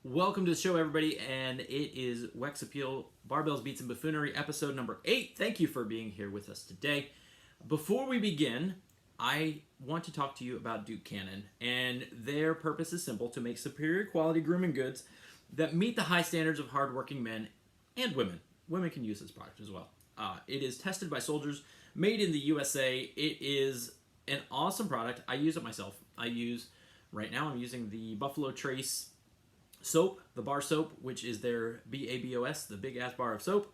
Welcome to the show, everybody, and it is Wex Appeal, Barbells, Beats, and Buffoonery, episode number 8. Thank you for being here with us today. Before we begin, I want to talk to you about Duke Cannon, and their purpose is simple: to make superior quality grooming goods that meet the high standards of hardworking men and women. Women can use this product as well. It is tested by soldiers, made in the USA. It is an awesome product. I use it myself. Right now, I'm using the Buffalo Trace soap, the bar soap, which is their BABOS, the big ass bar of soap,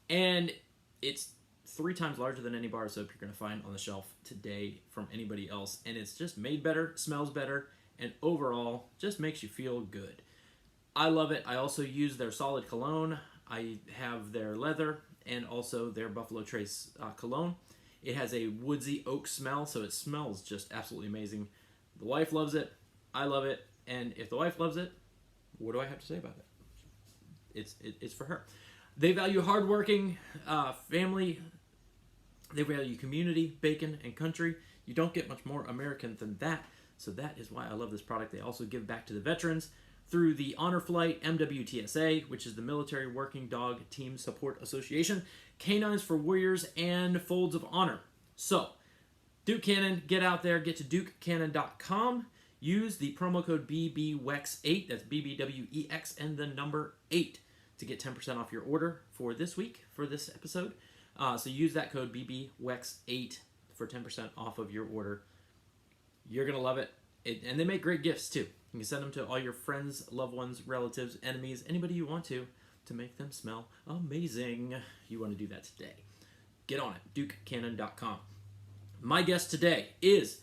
and it's 3 times larger than any bar of soap you're going to find on the shelf today from anybody else, and it's just made better, smells better, and overall just makes you feel good. I love it. I also use their solid cologne. I have their leather and also their Buffalo Trace cologne. It has a woodsy oak smell, so it smells just absolutely amazing. The wife loves it. I love it. And if the wife loves it, what do I have to say about it? It's for her. They value hardworking family. They value community, bacon, and country. You don't get much more American than that. So that is why I love this product. They also give back to the veterans through the Honor Flight MWTSA, which is the Military Working Dog Team Support Association, Canines for Warriors, and Folds of Honor. So, Duke Cannon, get out there, get to dukecannon.com. Use the promo code BBWEX8, that's BBWEX, and the number 8 to get 10% off your order for this week, for this episode. So use that code BBWEX8 for 10% off of your order. You're going to love it. And they make great gifts, too. You can send them to all your friends, loved ones, relatives, enemies, anybody you want to make them smell amazing. You want to do that today. Get on it, dukecannon.com. My guest today is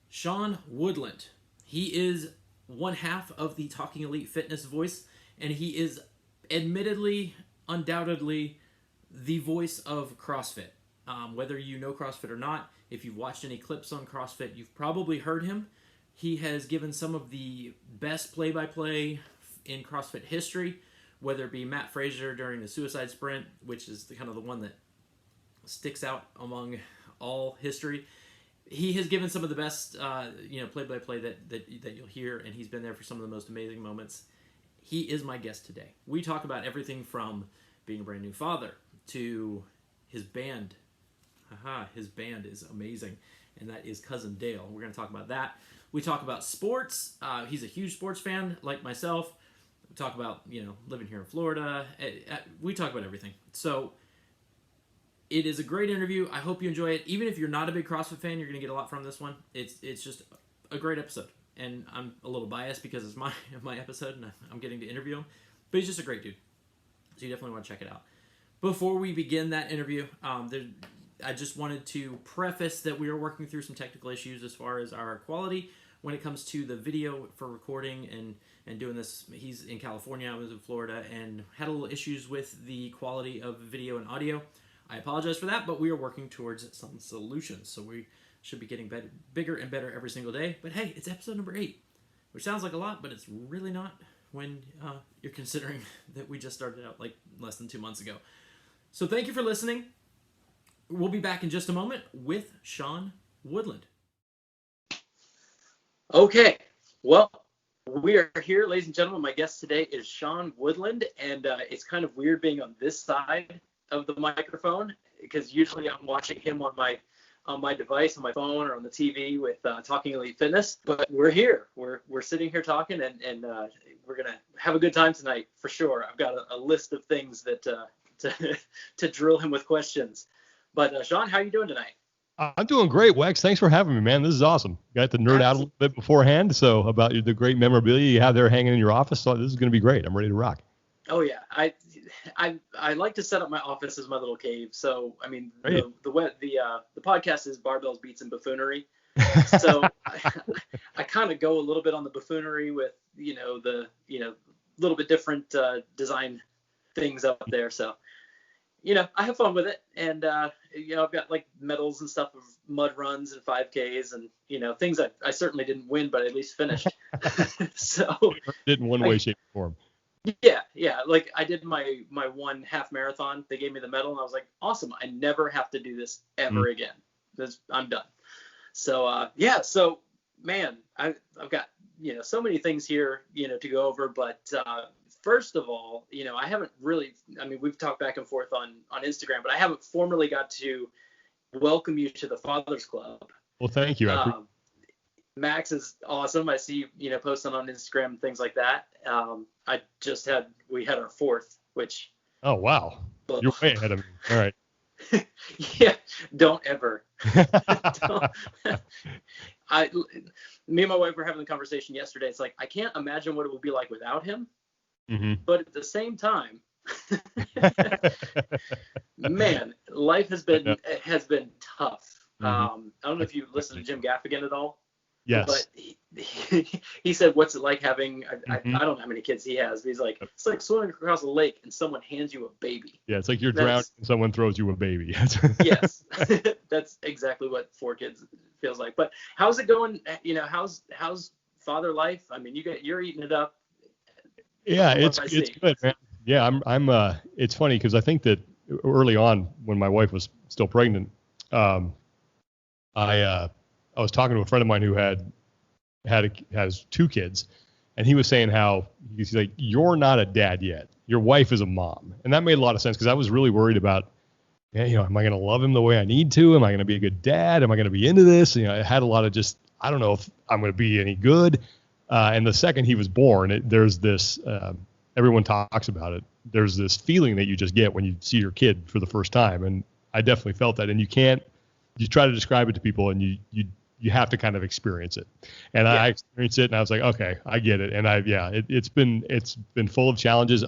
Sean Woodland. He is one half of the Talking Elite Fitness voice, and he is admittedly, undoubtedly, the voice of CrossFit. Whether you know CrossFit or not, if you've watched any clips on CrossFit, you've probably heard him. He has given some of the best play-by-play in CrossFit history, whether it be Matt Fraser during the Suicide Sprint, which is the one that sticks out among all history. He has given some of the best, play-by-play that you'll hear, and he's been there for some of the most amazing moments. He is my guest today. We talk about everything from being a brand new father to his band. His band is amazing, and that is Cousin Dale. We're going to talk about that. We talk about sports. He's a huge sports fan, like myself. We talk about, living here in Florida. We talk about everything. So it is a great interview. I hope you enjoy it. Even if you're not a big CrossFit fan, you're going to get a lot from this one. It's just a great episode. And I'm a little biased because it's my episode and I'm getting to interview him. But he's just a great dude. So you definitely want to check it out. Before we begin that interview, I just wanted to preface that we are working through some technical issues as far as our quality when it comes to the video for recording and doing this. He's in California, I was in Florida, and had a little issues with the quality of video and audio. I apologize for that, but we are working towards some solutions. So we should be getting bigger and better every single day. But hey, it's episode number 8, which sounds like a lot, but it's really not when you're considering that we just started out like less than 2 months ago. So thank you for listening. We'll be back in just a moment with Sean Woodland. Okay, well, we are here, ladies and gentlemen. My guest today is Sean Woodland, and it's kind of weird being on this side of the microphone because usually I'm watching him on my device, on my phone, or on the TV with Talking Elite Fitness. But we're here. We're sitting here talking, and we're gonna have a good time tonight for sure. I've got a list of things that to drill him with questions. But Sean, how are you doing tonight? I'm doing great, Wex. Thanks for having me, man. This is awesome. Got to nerd out a little bit beforehand, so about the great memorabilia you have there hanging in your office. So this is going to be great. I'm ready to rock. Oh yeah, I like to set up my office as my little cave. So I mean, the podcast is Barbells, Beats, and Buffoonery. So I kind of go a little bit on the buffoonery with the little bit different design things up there. So I have fun with it, and I've got like medals and stuff of mud runs and 5Ks and things I certainly didn't win, but at least finished. So didn't one way, shape, or form. Yeah. Like I did my one half marathon. They gave me the medal, and I was like, awesome. I never have to do this ever again. I'm done. So So man, I've got so many things here, to go over. But first of all, I haven't really, we've talked back and forth on Instagram, but I haven't formally got to welcome you to the Fathers Club. Well, thank you. Max is awesome. I see you posting on Instagram and things like that. We had our fourth, which. Oh, wow. You're way ahead of me. All right. Yeah, don't ever. Me and my wife were having a conversation yesterday. It's like, I can't imagine what it would be like without him. Mm-hmm. But at the same time, man, life has been tough. Mm-hmm. I don't know if you listen to Jim Gaffigan at all. Yes. But he said, what's it like having, Mm-hmm. I don't know how many kids he has, but he's like, it's like swimming across a lake and someone hands you a baby. Yeah, it's like you're drowning and someone throws you a baby. Yes, that's exactly what 4 kids feels like. But how's it going? How's father life? You're eating it up. Yeah, it's good, man. Yeah, I'm it's funny because I think that early on when my wife was still pregnant, I was talking to a friend of mine who has 2 kids, and he was saying how he's like, you're not a dad yet. Your wife is a mom. And that made a lot of sense because I was really worried about, am I going to love him the way I need to? Am I going to be a good dad? Am I going to be into this? I had a lot of I don't know if I'm going to be any good. And the second he was born, there's this, everyone talks about it. There's this feeling that you just get when you see your kid for the first time. And I definitely felt that. And you try to describe it to people and you have to kind of experience it. And I experienced it and I was like, okay, I get it. And it's been full of challenges.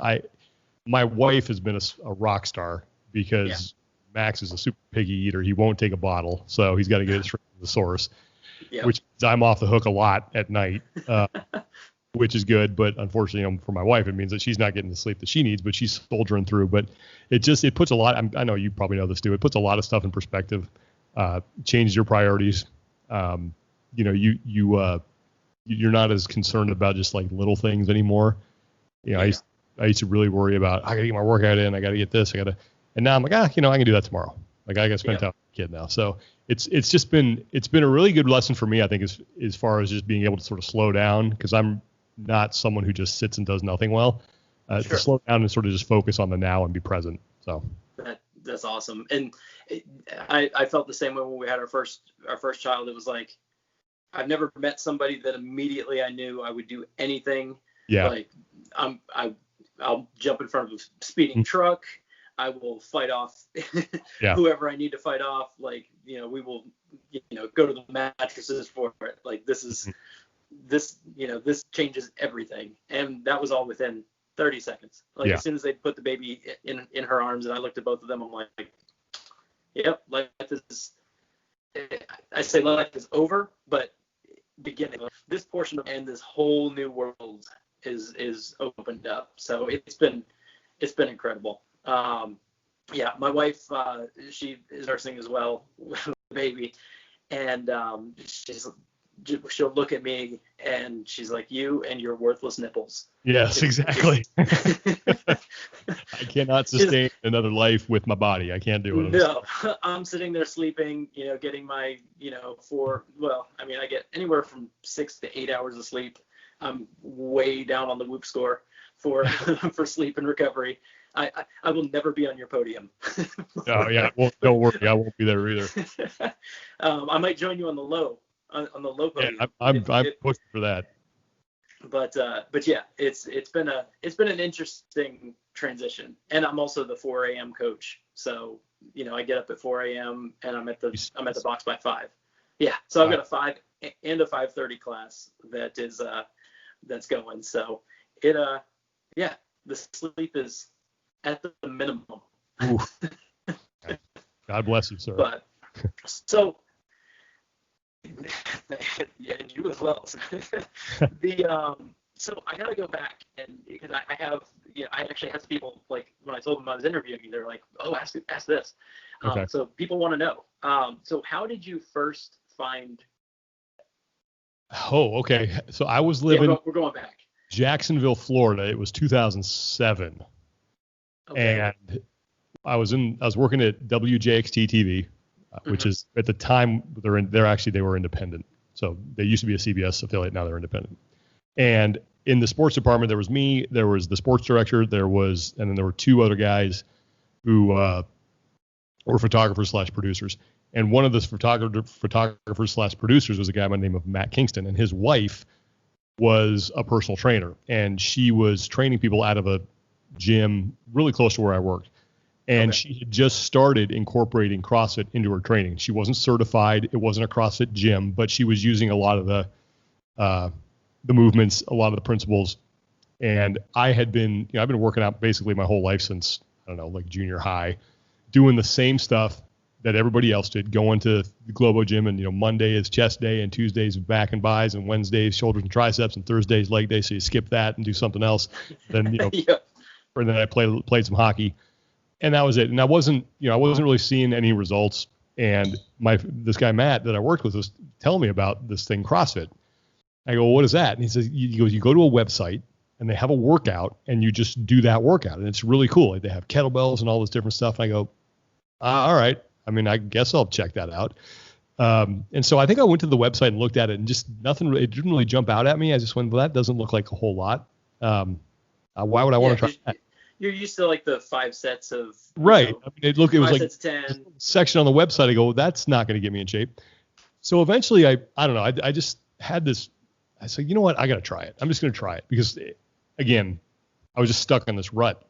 My wife has been a rock star because Max is a super piggy eater. He won't take a bottle. So he's got to get it straight from the source, which means I'm off the hook a lot at night, which is good. But unfortunately, for my wife, it means that she's not getting the sleep that she needs, but she's soldiering through. But it puts a lot, I know you probably know this too. It puts a lot of stuff in perspective, changes your priorities. You're not as concerned about just like little things anymore. I used to really worry about, I gotta get my workout in, I gotta get this, and now I'm like, I can do that tomorrow. Like I gotta spend time with the kid now. So it's been a really good lesson for me, I think, as far as just being able to sort of slow down, because I'm not someone who just sits and does nothing well. To slow down and sort of just focus on the now and be present. So that's awesome. And I felt the same way when we had our first child. It was like, I've never met somebody that immediately I knew I would do anything. Yeah. Like I'll jump in front of a speeding truck. I will fight off whoever I need to fight off. Like, we will, go to the mattresses for it. Like this changes everyththing. And that was all within 30 seconds. Like as soon as they put the baby in her arms and I looked at both of them, I'm like, yep, life is, I say life is over, but beginning. This portion and this whole new world is opened up. So it's been incredible. My wife, she is nursing as well with the baby, and she'll look at me and she's like, you and your worthless nipples. Yes, exactly. I cannot sustain another life with my body. I can't do it. No, I'm sitting there sleeping, getting my, I get anywhere from 6 to 8 hours of sleep. I'm way down on the Whoop score for sleep and recovery. I will never be on your podium. Oh yeah, well, don't worry, I won't be there either. I might join you on the low podium. Yeah, I'm pushing for that. But yeah, it's been an interesting transition, and I'm also the 4 a.m. coach. So I get up at 4 a.m. and I'm at the box by 5. Yeah, so I've got a 5 and a 5:30 class that's going. So the sleep is at the minimum. God bless you, sir. But so. Yeah, and you as well. So I gotta go back, and because I have, I actually had people, like, when I told them I was interviewing you, they're like, oh, ask this. Okay. So people want to know. So how did you first find? Oh, okay. So I was living. Yeah, we're going back. Jacksonville, Florida. It was 2007, and I was working at WJXT TV. Which is at the time they were independent. So they used to be a CBS affiliate. Now they're independent. And in the sports department, there was me, there was the sports director, and then there were two other guys who were photographers / producers. And one of the photographers / producers was a guy by the name of Matt Kingston, and his wife was a personal trainer, and she was training people out of a gym really close to where I worked. And she had just started incorporating CrossFit into her training. She wasn't certified. It wasn't a CrossFit gym, but she was using a lot of the movements, a lot of the principles. And I had been, I've been working out basically my whole life since, I don't know, like junior high, doing the same stuff that everybody else did, going to the Globo gym, and Monday is chest day, and Tuesdays back and buys, and Wednesdays shoulders and triceps, and Thursdays leg day. So you skip that and do something else. Then Yeah. And then I played some hockey, and that was it. And I wasn't really seeing any results. And this guy Matt that I worked with was telling me about this thing CrossFit. I go, well, what is that? And he says, you go to a website and they have a workout, and you just do that workout, and it's really cool. Like, they have kettlebells and all this different stuff. And I go, all right. I mean, I guess I'll check that out. And so I think I went to the website and looked at it, and just nothing, it didn't really jump out at me. I just went, well, that doesn't look like a whole lot. Why would I want to try that? You're used to like the 5 sets of right. I mean, it was 5 like sets 10 section on the website. I go, well, that's not going to get me in shape. So eventually I don't know. I just had this. I said, you know what? I got to try it. I'm just going to try it because, again, I was just stuck on this rut.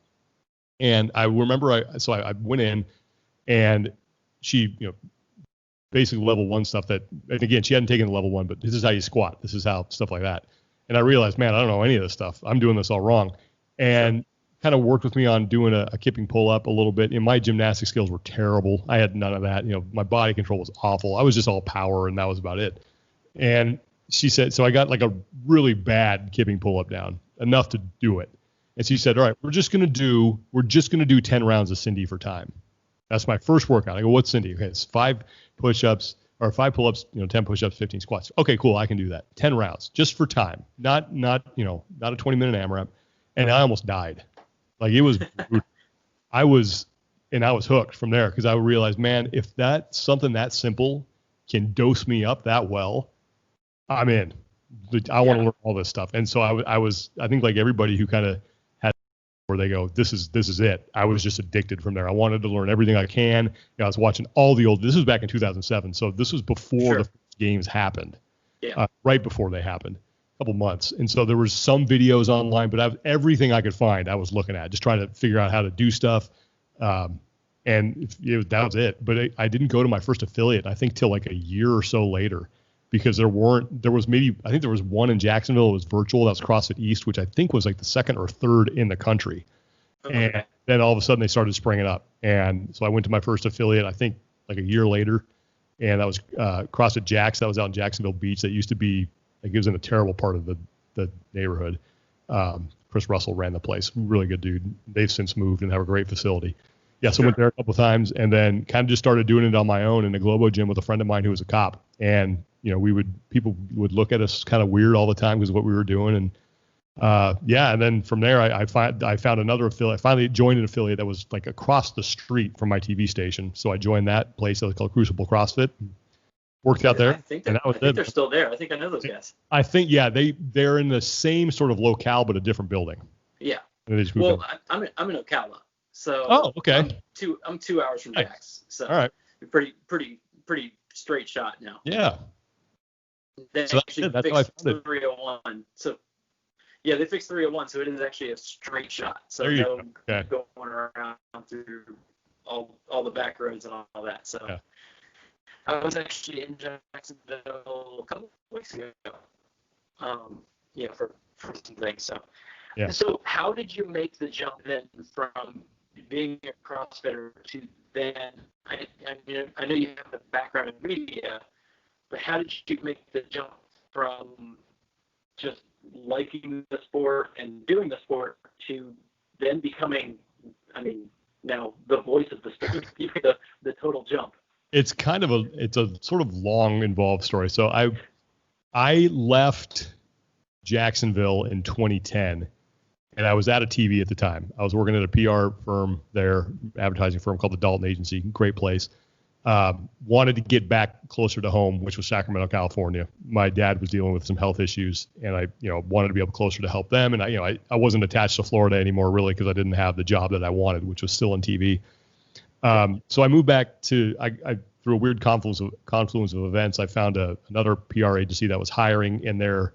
And I remember I went in, and she, basically level 1 stuff and again, she hadn't taken the level 1, but this is how you squat. This is how stuff like that. And I realized, man, I don't know any of this stuff. I'm doing this all wrong. And kind of worked with me on doing a kipping pull up a little bit. And my gymnastic skills were terrible. I had none of that. My body control was awful. I was just all power, and that was about it. And she said, so I got like a really bad kipping pull up down, enough to do it. And she said, all right, we're just going to do 10 rounds of Cindy for time. That's my first workout. I go, what's Cindy? Okay, it's 5 push-ups or 5 pull-ups, 10 push-ups, 15 squats. Okay, cool. I can do that. 10 rounds just for time, not a 20-minute AMRAP. And I almost died. Like, it was, I was hooked from there, because I realized, man, if that's something that simple can dose me up that well, I'm in. I want to learn all this stuff. And so I think like everybody who kind of had, where they go, this is it. I was just addicted from there. I wanted to learn everything I can. I was watching all the this was back in 2007. So this was before the games happened. Yeah. Right before they happened, a couple months. And so there was some videos online, but everything I could find, I was looking at, just trying to figure out how to do stuff. And that was it. But I didn't go to my first affiliate, I think, till like a year or so later, because there was one in Jacksonville. It was virtual. That was CrossFit East, which I think was like the 2nd or 3rd in the country. Okay. And then all of a sudden they started springing up. And so I went to my first affiliate, I think like a year later. And that was CrossFit Jacks. That was out in Jacksonville Beach. That used to be, like, it was in a terrible part of the neighborhood. Chris Russell ran the place. Really good dude. They've since moved and have a great facility. Yeah, so I went there a couple of times, and then kind of just started doing it on my own in the Globo gym with a friend of mine who was a cop. And people would look at us kind of weird all the time because of what we were doing. And and then from there I found another affiliate. I finally joined an affiliate that was like across the street from my TV station. So I joined that place that was called Crucible CrossFit. Worked out there. I think they're still there. I think I know those guys. I think, they're in the same sort of locale, but a different building. Yeah. Well, I'm in Ocala. So okay. I'm 2 hours from Jax. So all right. Pretty straight shot now. Yeah. They actually fixed 301. So yeah, they fixed 301, so it is actually a straight shot. So going around through all the back roads and all that. So yeah. I was actually in Jacksonville a couple of weeks ago. For some things. So yeah. So how did you make the jump then from being a CrossFitter to then? I know you have a background in media, but how did you make the jump from just liking the sport and doing the sport to then becoming, now the voice of the sport, the total jump? It's a sort of long, involved story. So I left Jacksonville in 2010, and I was at a TV at the time. I was working at a PR firm there, advertising firm called the Dalton Agency, great place. Wanted to get back closer to home, which was Sacramento, California. My dad was dealing with some health issues, and I, wanted to be able closer to help them. And I wasn't attached to Florida anymore, really, because I didn't have the job that I wanted, which was still in TV. So I moved back to, I through a weird confluence of events, I found another PR agency that was hiring in their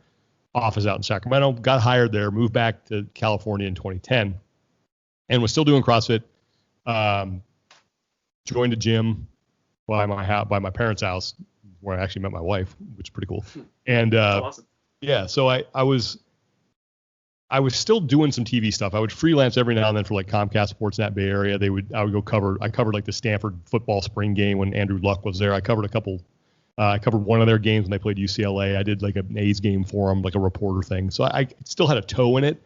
office out in Sacramento. Got hired there, moved back to California in 2010, and was still doing CrossFit. Joined a gym by my parents' house, where I actually met my wife, which is pretty cool. And awesome. Yeah, so I was still doing some TV stuff. I would freelance every now and then for like Comcast Sportsnet Bay Area. I would go cover like the Stanford football spring game when Andrew Luck was there. I covered I covered one of their games when they played UCLA. I did like an A's game for them, like a reporter thing. So I still had a toe in it.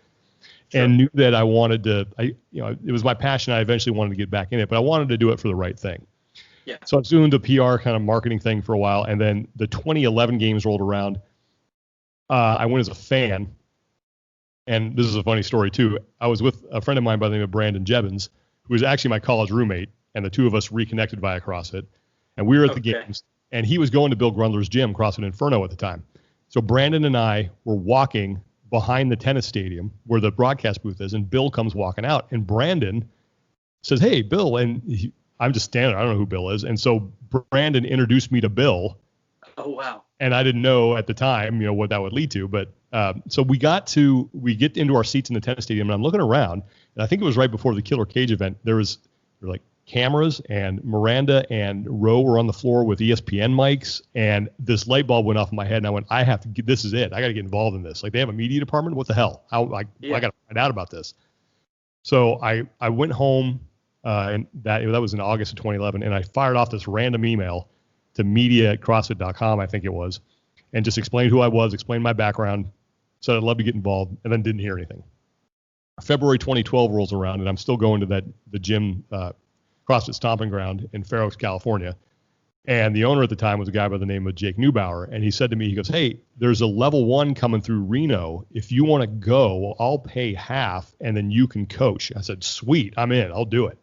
Sure. And knew that I wanted to, it was my passion. I eventually wanted to get back in it, but I wanted to do it for the right thing. Yeah. So I was doing the PR kind of marketing thing for a while. And then the 2011 games rolled around. I went as a fan. And this is a funny story too. I was with a friend of mine by the name of Brandon Jebbins, who was actually my college roommate. And the two of us reconnected via CrossFit. And we were at the games, and he was going to Bill Grundler's gym, CrossFit Inferno at the time. So Brandon and I were walking behind the tennis stadium where the broadcast booth is, and Bill comes walking out, and Brandon says, "Hey, Bill," and I'm just standing there. I don't know who Bill is, and so Brandon introduced me to Bill. Oh wow! And I didn't know at the time, what that would lead to, but so we get into our seats in the tennis stadium, and I'm looking around, and I think it was right before the Killer Cage event. There were like cameras, and Miranda and Roe were on the floor with ESPN mics, and this light bulb went off in my head, and I went, this is it. I got to get involved in this. Like, they have a media department? What the hell? I got to find out about this. So I went home, and that was in August of 2011, and I fired off this random email to media@crossfit.com, I think it was, and just explained who I was, explained my background, said I'd love to get involved, and then didn't hear anything. February 2012 rolls around, and I'm still going to the gym, CrossFit Stomping Ground in Fair Oaks, California. And the owner at the time was a guy by the name of Jake Neubauer. And he said to me, he goes, "Hey, there's a level 1 coming through Reno. If you want to go, I'll pay half and then you can coach." I said, "Sweet, I'm in. I'll do it."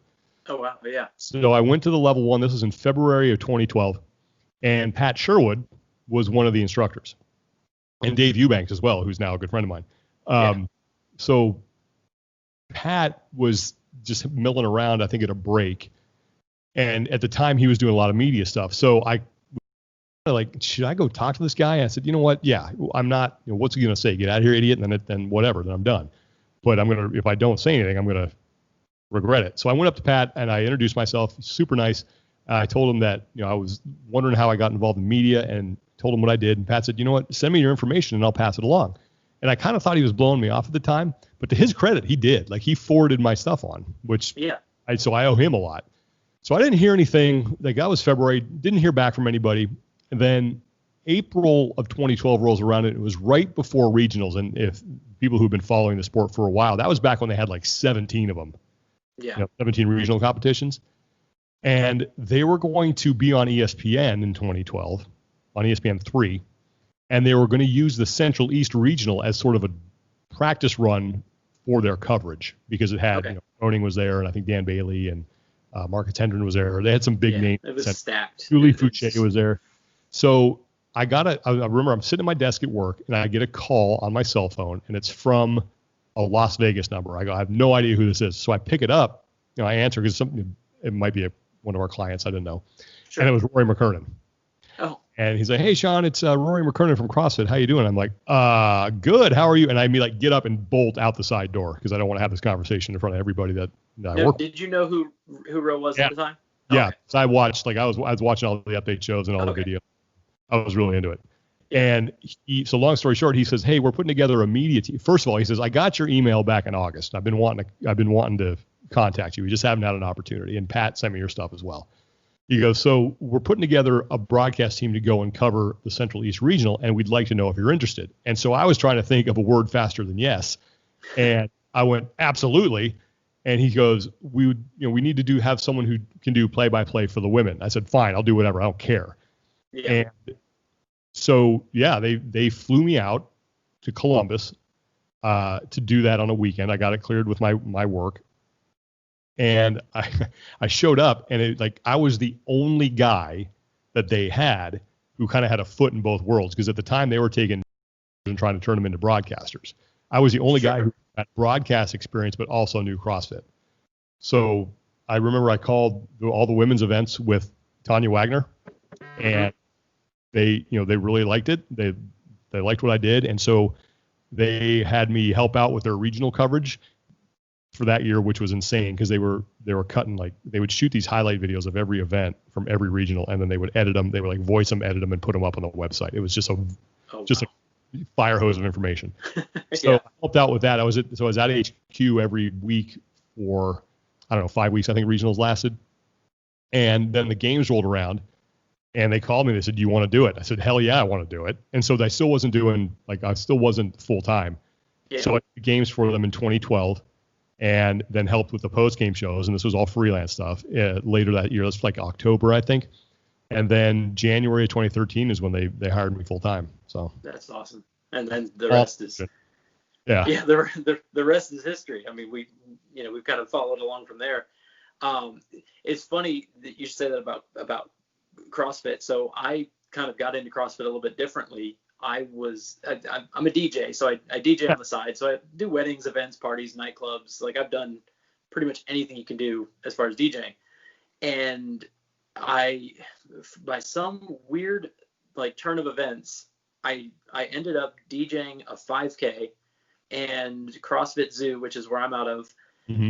Oh, wow. Yeah. So I went to the level 1. This was in February of 2012. And Pat Sherwood was one of the instructors. And Dave Eubanks as well, who's now a good friend of mine. So Pat was just milling around, I think, at a break. And at the time, he was doing a lot of media stuff. So I like, should I go talk to this guy? And I said, you know what? Yeah, I'm not, what's he going to say? Get out of here, idiot. And then whatever, then I'm done. But if I don't say anything, I'm going to regret it. So I went up to Pat and I introduced myself. Super nice. I told him that, I was wondering how I got involved in media, and told him what I did. And Pat said, "You know what? Send me your information and I'll pass it along." And I kind of thought he was blowing me off at the time, but to his credit, he did. Like, he forwarded my stuff on, which so I owe him a lot. So I didn't hear anything. Like, that was February. Didn't hear back from anybody. And then April of 2012 rolls around, and it was right before regionals. And if people who've been following the sport for a while, that was back when they had like 17 of them. Yeah. 17 regional competitions. And they were going to be on ESPN in 2012, on ESPN 3. And they were going to use the Central East Regional as sort of a practice run for their coverage, because it had, Owning was there, and I think Dan Bailey and Marcus Hendren was there. They had some big names. It was stacked. Julie Fouché was there. So I remember I'm sitting at my desk at work, and I get a call on my cell phone, and it's from a Las Vegas number. I go, I have no idea who this is. So I pick it up, I answer because it might be one of our clients. I didn't know. Sure. And it was Rory McKernan. Oh. And he's like, "Hey, Sean, it's Rory McKernan from CrossFit. How you doing?" I'm like, "Good. How are you?" And I get up and bolt out the side door because I don't want to have this conversation in front of everybody that I work with. Did you know who Ro was at the time? Yeah. Okay. So I watched, I was watching all the update shows and all the videos. I was really into it. And so long story short, he says, "Hey, we're putting together a media team." First of all, he says, "I got your email back in August. I've been wanting to contact you. We just haven't had an opportunity. And Pat sent me your stuff as well." He goes, "So we're putting together a broadcast team to go and cover the Central East Regional, and we'd like to know if you're interested." And so I was trying to think of a word faster than yes. And I went, "Absolutely." And he goes, "We need to have someone who can do play-by-play for the women." I said, "Fine, I'll do whatever. I don't care." Yeah. And so, they flew me out to Columbus to do that on a weekend. I got it cleared with my work. And I showed up, and I was the only guy that they had who kind of had a foot in both worlds, because at the time they were taking and trying to turn them into broadcasters. I was the only guy who had broadcast experience, but also knew CrossFit. So I remember I called all the women's events with Tanya Wagner, and they really liked it. They liked what I did. And so they had me help out with their regional coverage for that year, which was insane, because they were cutting, they would shoot these highlight videos of every event from every regional, and then they would edit them. They would voice them, edit them, and put them up on the website. It was just a fire hose of information. So I helped out with that. I was at HQ every week for, I don't know, 5 weeks. I think regionals lasted. And then the games rolled around, and they called me. They said, "Do you want to do it?" I said, "Hell yeah, I want to do it." And so I still wasn't full time. Yeah. So I did the games for them in 2012. And then helped with the post-game shows, and this was all freelance stuff. Later that year, that's October, I think. And then January of 2013 is when they hired me full-time. So that's awesome. And then the rest is the rest is history. I mean, we've kind of followed along from there. It's funny that you say that about CrossFit. So I kind of got into CrossFit a little bit differently. I'm a DJ, so I DJ on the side. So I do weddings, events, parties, nightclubs. I've done pretty much anything you can do as far as DJing. And by some weird turn of events, I ended up DJing a 5K, and CrossFit Zoo, which is where I'm out of,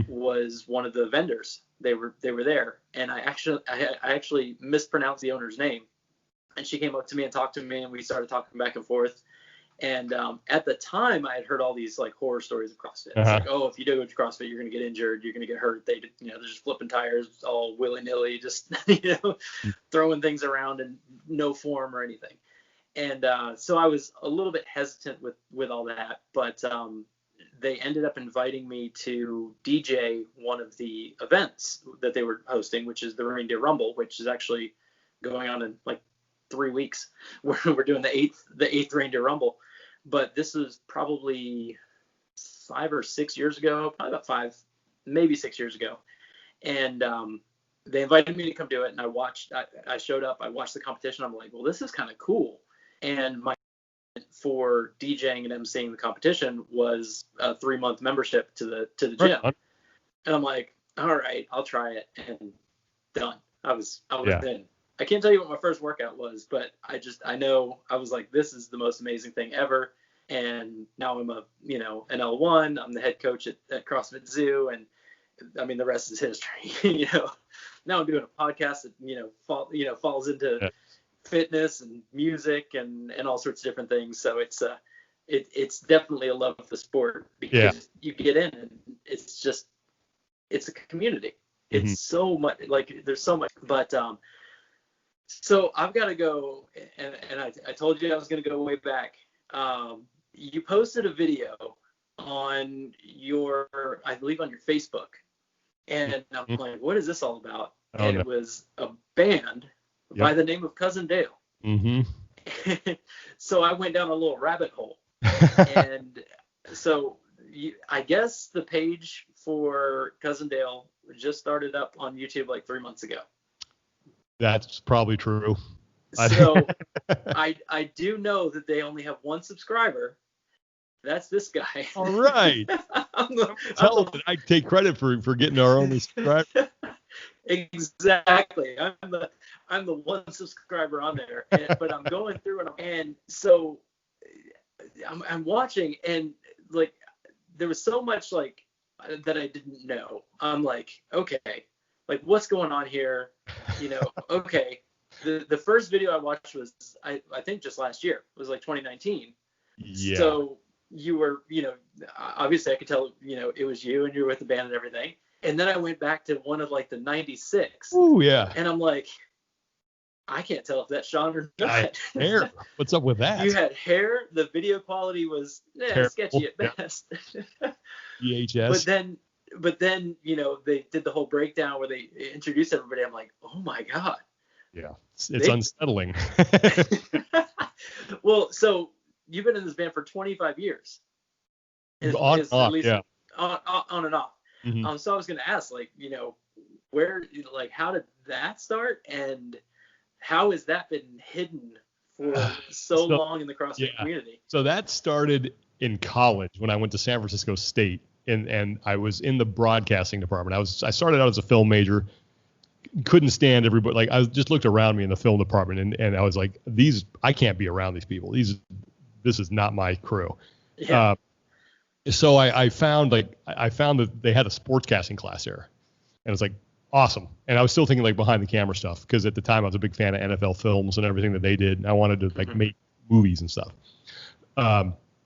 was one of the vendors. They were there, and I actually mispronounced the owner's name. And she came up to me and talked to me, and we started talking back and forth. And at the time, I had heard all these horror stories of CrossFit. It's if you do CrossFit, you're going to get injured, you're going to get hurt. They're just flipping tires all willy-nilly, just throwing things around in no form or anything. And so I was a little bit hesitant with all that, but they ended up inviting me to DJ one of the events that they were hosting, which is the Reindeer Rumble, which is actually going on in 3 weeks. We're doing the eighth Reindeer Rumble, but this was probably 5 or 6 years ago, probably about 5, maybe 6 years ago. And they invited me to come do it, and I showed up, I watched the competition. I'm like, well, this is kind of cool. And my for DJing and emceeing the competition was a 3-month membership to the gym. And I'm like, all right, I'll try it, and done. I was in. I can't tell you what my first workout was, but I know I was like, this is the most amazing thing ever. And now I'm an L1. I'm the head coach at CrossFit Zoo, and I mean the rest is history. Now I'm doing a podcast that falls into fitness and music and all sorts of different things. So it's definitely a love of the sport, because you get in and it's a community. It's so much, there's so much, but so I've got to go, and I told you I was going to go way back. You posted a video on I believe on your Facebook, and I'm like, what is this all about? It was a band by the name of Cousin Dale. So I went down a little rabbit hole, and so I guess the page for Cousin Dale just started up on YouTube 3 months ago. That's probably true. So I do know that they only have one subscriber. That's this guy. All right. I take credit for getting our only subscriber. Exactly. I'm the one subscriber on there, but I'm going through and so I'm watching, and there was so much that I didn't know. I'm like, okay, what's going on here? Okay. The first video I watched was I think just last year. It was 2019. Yeah. So you were, obviously I could tell, it was you, and you were with the band and everything. And then I went back to one of the 96. Oh yeah. And I'm like, I can't tell if that's Sean or not. Hair. What's up with that? You had hair. The video quality was sketchy at best. VHS. But then, they did the whole breakdown where they introduced everybody. I'm like, oh my God. Yeah. It's unsettling. Well, so you've been in this band for 25 years. On and off, yeah. On and off. Mm-hmm. So I was going to ask, like, where, like, how did that start, and how has that been hidden for so long in the CrossFit community? So that started in college when I went to San Francisco State, and I was in the broadcasting department. I started out as a film major, couldn't stand everybody. Like, I just looked around me in the film department, and I was like, I can't be around these people. This is not my crew. Yeah. So I found that they had a sportscasting class there, and it was like, awesome. And I was still thinking like behind the camera stuff, because at the time I was a big fan of NFL films and everything that they did. And I wanted to like make movies and stuff.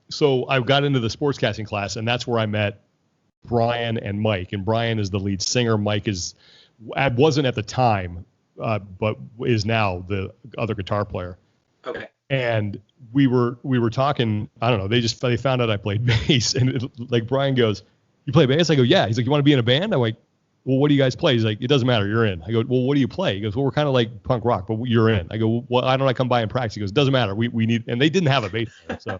So I got into the sportscasting class, and that's where I met Brian and Mike. And Brian is the lead singer. Mike wasn't at the time, but is now the other guitar player. Okay. And we were talking. I don't know. They found out I played bass, and like Brian goes, "You play bass?" I go, "Yeah." He's like, "You want to be in a band?" I'm like, "Well, what do you guys play?" He's like, "It doesn't matter. You're in." I go, "Well, what do you play?" He goes, "Well, we're kind of like punk rock, but you're in." I go, "Well, why don't I come by and practice?" He goes, "Doesn't matter. We need." And they didn't have a bass player, so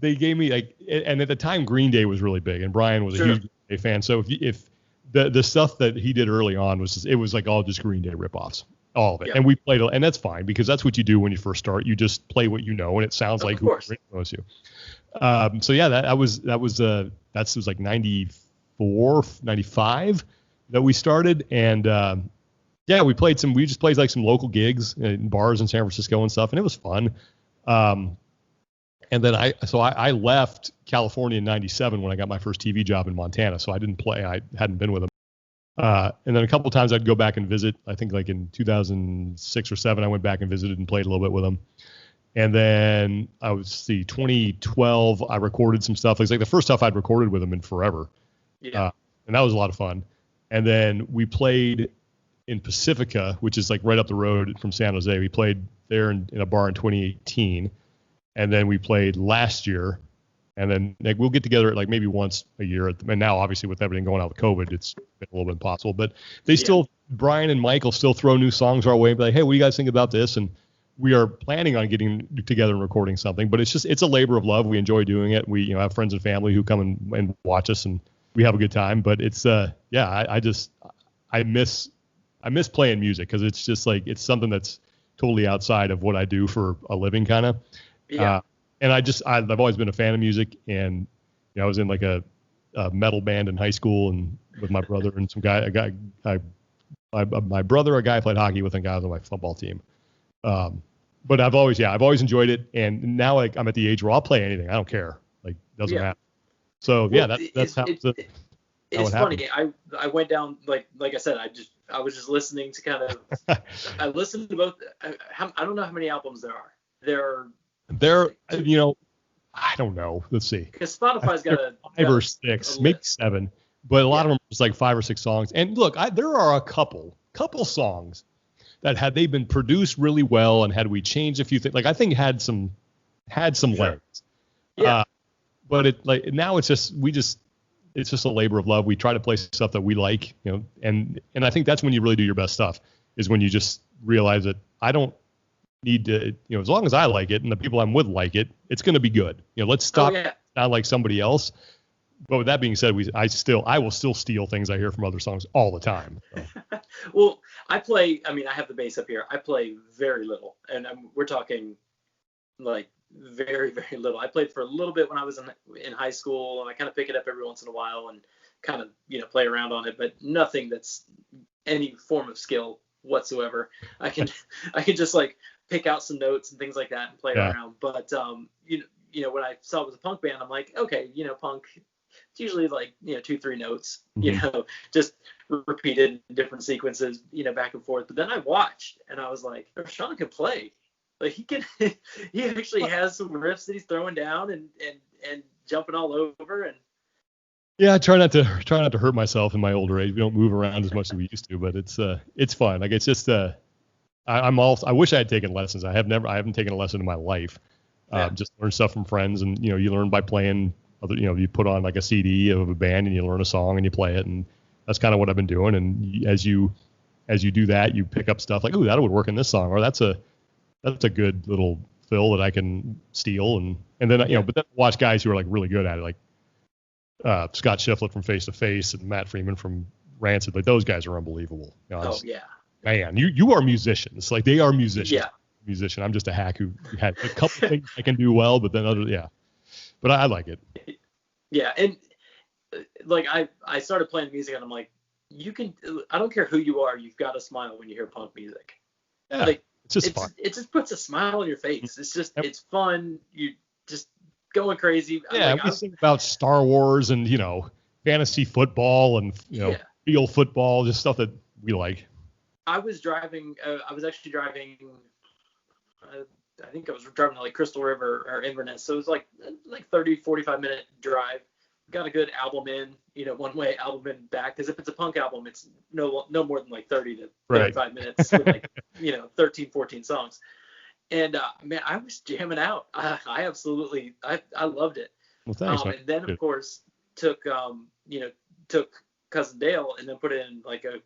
they gave me like. And at the time, Green Day was really big, and Brian was a huge Green Day fan. So if the stuff that he did early on it was like all just Green Day ripoffs, all of it. Yeah. And we played, and that's fine, because that's what you do when you first start. You just play what you know, and it sounds like who knows you. So yeah, that was like 94, 95 that we started. And we just played like some local gigs in bars in San Francisco and stuff, and it was fun. And then I left California in 97 when I got my first TV job in Montana. So I didn't play. I hadn't been with them. And then a couple of times I'd go back and visit. I think like in 2006 or 7, I went back and visited and played a little bit with them. And then 2012, I recorded some stuff. It was like the first stuff I'd recorded with them in forever. Yeah. And that was a lot of fun. And then we played in Pacifica, which is like right up the road from San Jose. We played there in a bar in 2018. And then we played last year. And then like we'll get together like maybe once a year. And now obviously with everything going on with COVID, it's been a little bit impossible. But they still, Brian and Mike will still throw new songs our way and be like, "Hey, what do you guys think about this?" And we are planning on getting together and recording something. But it's a labor of love. We enjoy doing it. We have friends and family who come and watch us, and we have a good time. But it's I miss playing music, because it's just like it's something that's totally outside of what I do for a living, kind of. Yeah. And I've always been a fan of music, and I was in like a metal band in high school, and with my brother and my brother, a guy I played hockey with, and guys on my football team. But I've always enjoyed it, and now like I'm at the age where I'll play anything. I don't care. Like, doesn't matter. So that's how it's funny. I went down like I said. I was just listening to kind of. I listened to both. I don't know how many albums there are. There, I don't know. Let's see. Because Spotify's got 5 or 6, maybe 7, but a lot of them are just like 5 or 6 songs. And look, there are a couple songs that had they been produced really well, and had we changed a few things, like I think had some legs. Yeah. But it like now it's just a labor of love. We try to play stuff that we like, and I think that's when you really do your best stuff, is when you just realize that I don't need to, as long as I like it and the people I'm with like it, it's going to be good. Let's stop not like somebody else. But with that being said, I will still steal things I hear from other songs all the time. So. Well, I have the bass up here. I play very little, and we're talking like very, very little. I played for a little bit when I was in high school, and I kind of pick it up every once in a while and kind of play around on it, but nothing that's any form of skill whatsoever. I can just like pick out some notes and things like that and play around. But when I saw it was a punk band, I'm like, okay, punk, it's usually like 2-3 notes, just repeated in different sequences, back and forth. But then I watched, and I was like, Sean can play. Like he actually has some riffs that he's throwing down and jumping all over. And yeah, I try not to hurt myself in my older age. We don't move around as much as we used to, but it's fun. Like, it's just I wish I had taken lessons. I haven't taken a lesson in my life. Just learn stuff from friends, and you learn by playing other. You put on like a CD of a band and you learn a song and you play it, and that's kind of what I've been doing. And as you do that, you pick up stuff like, ooh, that would work in this song, or that's a good little fill that I can steal, and then but then watch guys who are like really good at it, like Scott Shiflett from Face to Face and Matt Freeman from Rancid. Like those guys are unbelievable. Oh yeah. Man, you are musicians. Like they are musicians. Yeah. Musician. I'm just a hack who had a couple things I can do well, but then But I like it. Yeah, and like I started playing music and I'm like, I don't care who you are, you've got to smile when you hear punk music. Yeah, like it's just fun. It just puts a smile on your face. It's just it's fun. You just going crazy. Yeah, we think about Star Wars and fantasy football and field football, just stuff that we like. I was driving. I was actually driving. I think I was driving to like Crystal River or Inverness, so it was like 30, 45-minute drive. Got a good album in, one-way album in back, because if it's a punk album, it's no more than like 30 to 35 minutes with like 13, 14 songs. And man, I was jamming out. I absolutely I loved it. Well, thanks. And then of course took Cousin Dale and then put it in like a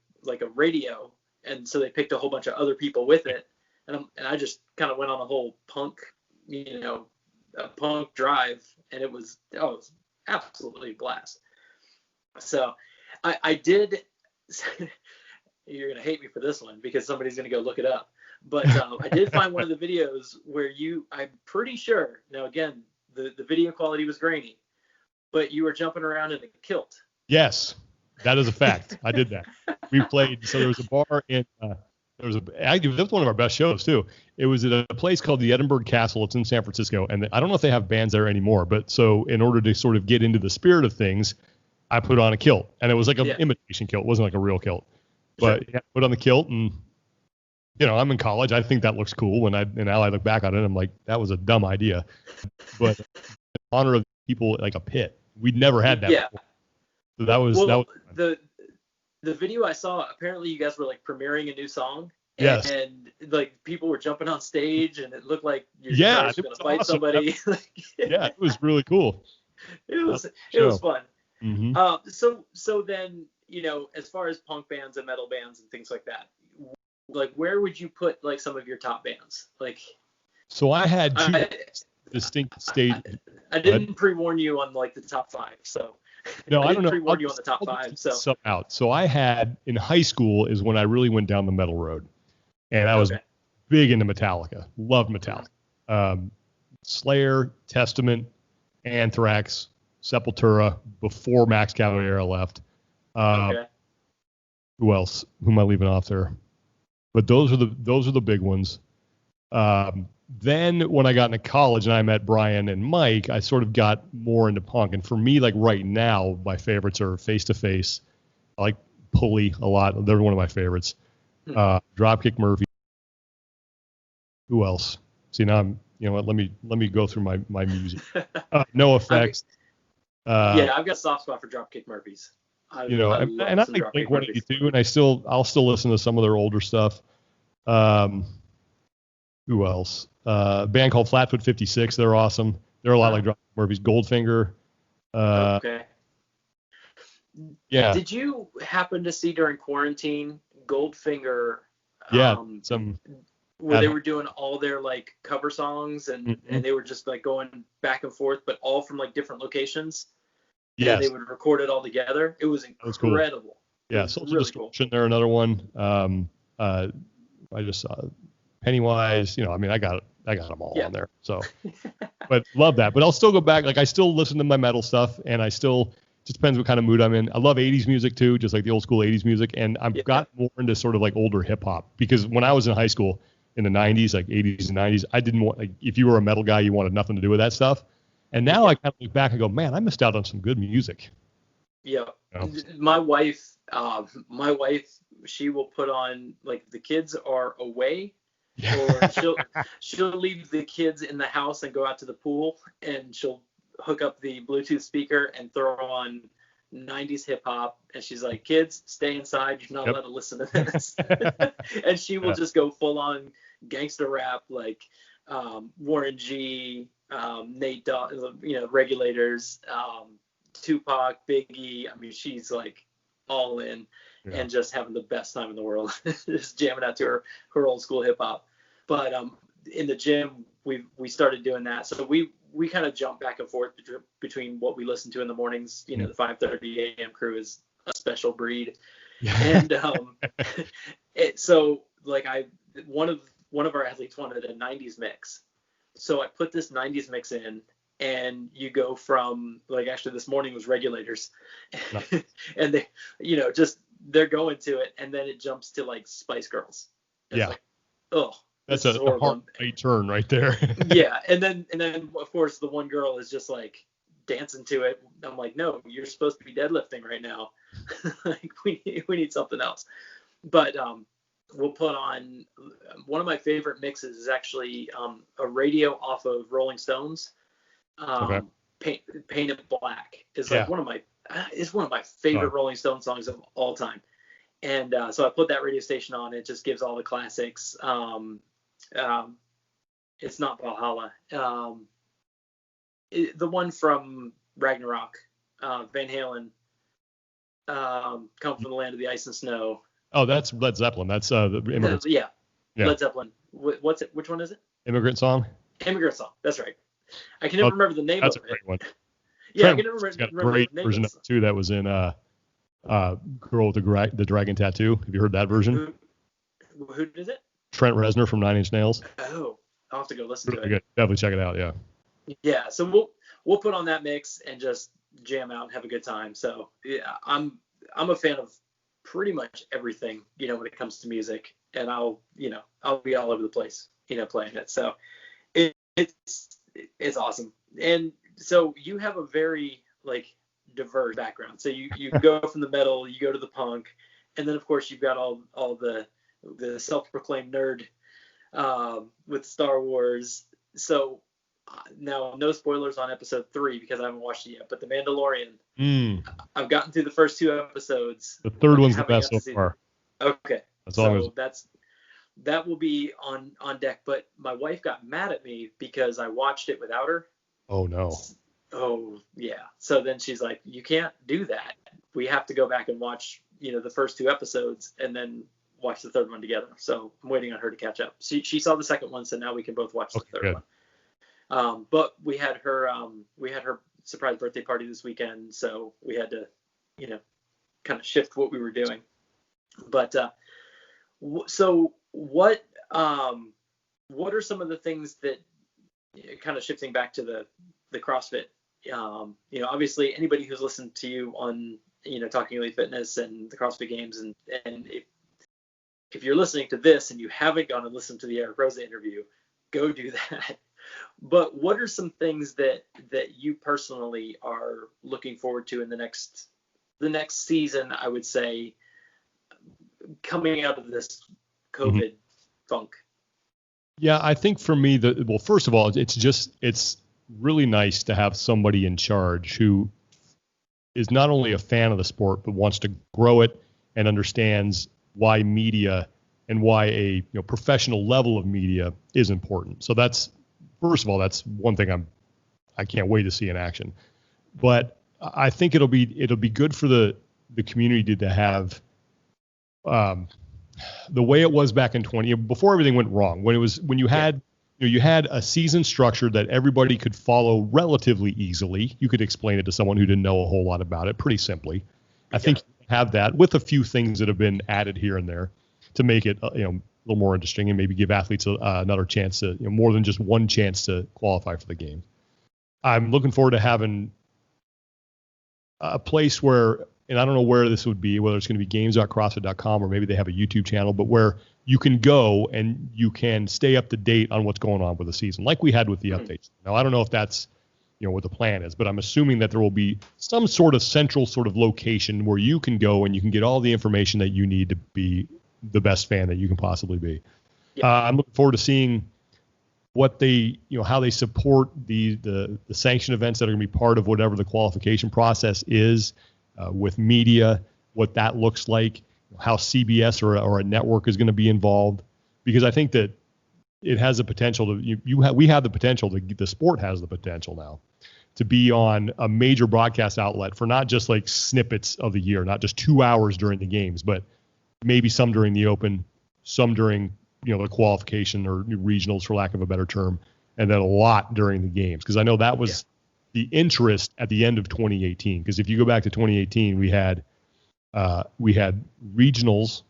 radio, and so they picked a whole bunch of other people with it, and I just kind of went on a whole punk a punk drive, and it was absolutely a blast. So I did. You're gonna hate me for this one because somebody's gonna go look it up. But I did find one of the videos where I'm pretty sure. Now again, the video quality was grainy, but you were jumping around in a kilt. Yes, that is a fact. I did that. We played. So there was a bar in. That was one of our best shows too. It was at a place called the Edinburgh Castle. It's in San Francisco, and I don't know if they have bands there anymore. But so in order to sort of get into the spirit of things, I put on a kilt, and it was like an imitation kilt. It wasn't like a real kilt, but I put on the kilt, and I'm in college. I think that looks cool. And now I look back on it, and I'm like, that was a dumb idea. But in honor of people like a pit, we'd never had that before. So that was the video I saw, apparently you guys were like premiering a new song. Yes. And like people were jumping on stage, and it looked like you're going to fight awesome. somebody. Yeah, it was really cool. It was fun. Mm-hmm. So then, as far as punk bands and metal bands and things like that, like where would you put like some of your top bands? Like, so I had two distinct stages. I didn't pre-warn you on like the top 5, so. No, I don't know. Pre-warn you on the top 5. So I had in high school is when I really went down the metal road, and I was big into Metallica. Loved Metallica. Slayer, Testament, Anthrax, Sepultura before Max Cavalera left. Who else? Who am I leaving off there? But those are the big ones. Then when I got into college and I met Brian and Mike, I sort of got more into punk. And for me, like right now, my favorites are Face to Face. I like Pulley a lot. They're one of my favorites. Dropkick Murphy. Who else? See, now I'm, let me go through my music. No Effects. I've got a soft spot for Dropkick Murphys. I like Blink-182, and I'll still listen to some of their older stuff. Who else? A band called Flatfoot 56. They're awesome. They're a lot like Dropkick Murphys. Goldfinger. Yeah. Did you happen to see during quarantine Goldfinger? Yeah. Where they were doing all their like cover songs and they were just like going back and forth, but all from like different locations. Yeah. They would record it all together. It was incredible. Cool. Yeah. Social really Distortion. Cool. They're another one. I just saw Pennywise. I got them all on there. So, but love that. But I'll still go back. Like I still listen to my metal stuff, and I still just depends what kind of mood I'm in. I love 80s music too, just like the old school 80s music. And I've got more into sort of like older hip hop, because when I was in high school in the 90s, like 80s and 90s, I didn't want, like, if you were a metal guy, you wanted nothing to do with that stuff. And now I kind of look back and go, man, I missed out on some good music. Yeah. My wife, she will put on, like, the kids are away. Or she'll leave the kids in the house and go out to the pool, and she'll hook up the Bluetooth speaker and throw on 90s hip hop, and she's like, kids, stay inside, you're not allowed to listen to this. And she will just go full on gangster rap, like Warren G, Nate Dogg, Regulators, Tupac, Biggie. I mean, she's like all in and just having the best time in the world, just jamming out to her old school hip hop. But in the gym, we started doing that. So we kind of jump back and forth between what we listen to in the mornings. You know, the 5:30 a.m. crew is a special breed. And so like one of our athletes wanted a 90s mix. So I put this 90s mix in, and you go from, like, actually this morning was Regulators. Nice. And they, you know, just they're going to it, and then it jumps to like Spice Girls. It's like, oh, that's a hard turn right there. Yeah. And then of course the one girl is just like dancing to it. I'm like, no, you're supposed to be deadlifting right now. Like we need something else. But we'll put on, one of my favorite mixes is actually a radio off of Rolling Stones. Painted Black is like one of my favorite Rolling Stones songs of all time. And so I put that radio station on. It just gives all the classics. It's not Valhalla. The one from Ragnarok, Van Halen, Come from the Land of the Ice and Snow. Oh, that's Led Zeppelin. That's the Immigrant. Yeah, Led Zeppelin. What's it? Which one is it? Immigrant Song. Immigrant Song. That's right. I can never remember the name of it. That's a great one. Yeah, I can never remember the great name version of it too. That was in Girl with the Dragon Tattoo. Have you heard that version? Who did it? Trent Reznor from Nine Inch Nails. Oh, I'll have to go listen to it. Good. Definitely check it out. Yeah. Yeah. So we'll put on that mix and just jam out and have a good time. So yeah, I'm a fan of pretty much everything, you know, when it comes to music, and I'll be all over the place, you know, playing it. So it's awesome. And so you have a very like diverse background. So you go from the metal, you go to the punk, and then of course you've got all the self-proclaimed nerd with Star Wars. So now, no spoilers on episode 3 because I haven't watched it yet, but The Mandalorian, I've gotten through the first 2 episodes. The third one's the best so far. Okay. So that will be on deck. But my wife got mad at me because I watched it without her. Oh, no. Oh, yeah. So then she's like, you can't do that. We have to go back and watch, you know, the first 2 episodes and then watch the third one together. So I'm waiting on her to catch up. She saw the second one, so now we can both watch the third one. But we had her surprise birthday party this weekend, so we had to, you know, kind of shift what we were doing. But so what are some of the things that, kind of shifting back to the CrossFit, you know, obviously anybody who's listened to you on, you know, Talking Elite Fitness and the CrossFit Games, and if you're listening to this and you haven't gone and listened to the Eric Roza interview, go do that. But what are some things that you personally are looking forward to in the next season, I would say, coming out of this COVID funk? Yeah, I think for me, first of all, it's really nice to have somebody in charge who is not only a fan of the sport, but wants to grow it and understands why media and why a professional level of media is important. So that's, first of all, that's one thing I can't wait to see in action. But I think it'll be good for the community to have the way it was back in 20, before everything went wrong, when you had a season structure that everybody could follow relatively easily. You could explain it to someone who didn't know a whole lot about it pretty simply. I think you have that with a few things that have been added here and there to make it a little more interesting and maybe give athletes another chance to, more than just one chance to qualify for the game. I'm looking forward to having a place where, and I don't know where this would be, whether it's going to be games.crossfit.com or maybe they have a YouTube channel, but where you can go and you can stay up to date on what's going on with the season, like we had with the updates. Now, I don't know if that's, what the plan is, but I'm assuming that there will be some sort of central sort of location where you can go and you can get all the information that you need to be the best fan that you can possibly be. Yeah. I'm looking forward to seeing what they, how they support the sanction events that are going to be part of whatever the qualification process is with media, what that looks like, how CBS or a network is going to be involved, because I think that it has the potential to, we have the potential the sport has the potential now to be on a major broadcast outlet for not just like snippets of the year, not just 2 hours during the games, but maybe some during the Open, some during, the qualification or regionals, for lack of a better term, and then a lot during the games. Because I know that was the interest at the end of 2018. Because if you go back to 2018, we had regionals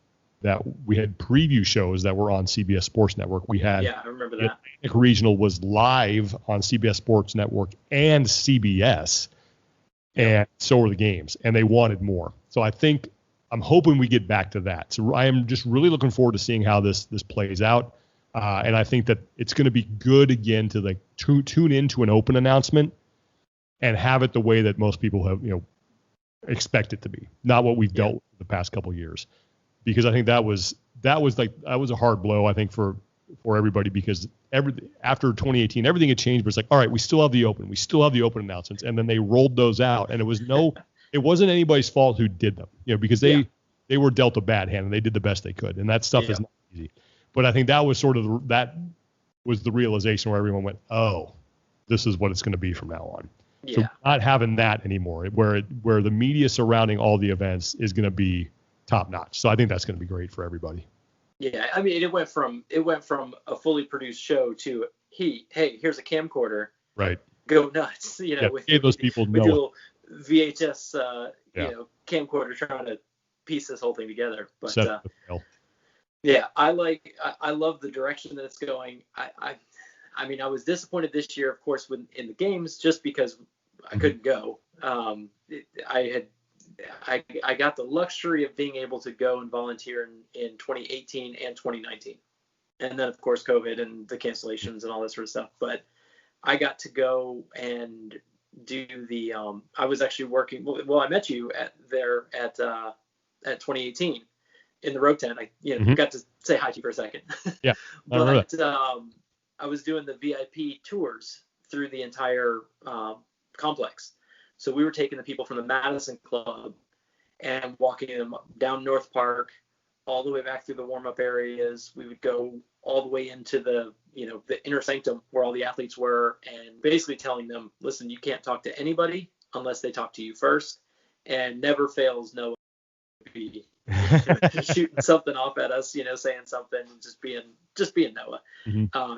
that we had preview shows that were on CBS Sports Network. We had I remember that. Atlantic Regional was live on CBS Sports Network and CBS, and so were the games, and they wanted more. So I'm hoping we get back to that. So I am just really looking forward to seeing how this plays out, and I think that it's going to be good again to like tune into an open announcement and have it the way that most people have expect it to be, not what we've dealt with the past couple of years. Because I think that was a hard blow, I think, for everybody, because after 2018 everything had changed, but it's like, all right, we still have the open announcements, and then they rolled those out, and it wasn't anybody's fault who did them, because they were dealt a bad hand and they did the best they could, and that stuff is not easy. But I think that was the realization where everyone went, oh, this is what it's going to be from now on. So not having that anymore, where the media surrounding all the events is going to be top notch. So I think that's going to be great for everybody. Yeah, I mean, it went from a fully produced show to hey, here's a camcorder. Right. Go nuts. With those people with your little VHS camcorder trying to piece this whole thing together. But I love the direction that it's going. I mean, I was disappointed this year, of course, in the games, just because I couldn't go. I got the luxury of being able to go and volunteer in 2018 and 2019. And then, of course, COVID and the cancellations and all that sort of stuff. But I got to go and do I was actually working. Well, I met you at 2018 in the road tent. I got to say hi to you for a second. Yeah. But I was doing the VIP tours through the entire complex. So we were taking the people from the Madison Club and walking them down North Park, all the way back through the warm-up areas. We would go all the way into the inner sanctum where all the athletes were, and basically telling them, listen, you can't talk to anybody unless they talk to you first. And never fails Noah be shooting something off at us, saying something, just being Noah. Mm-hmm.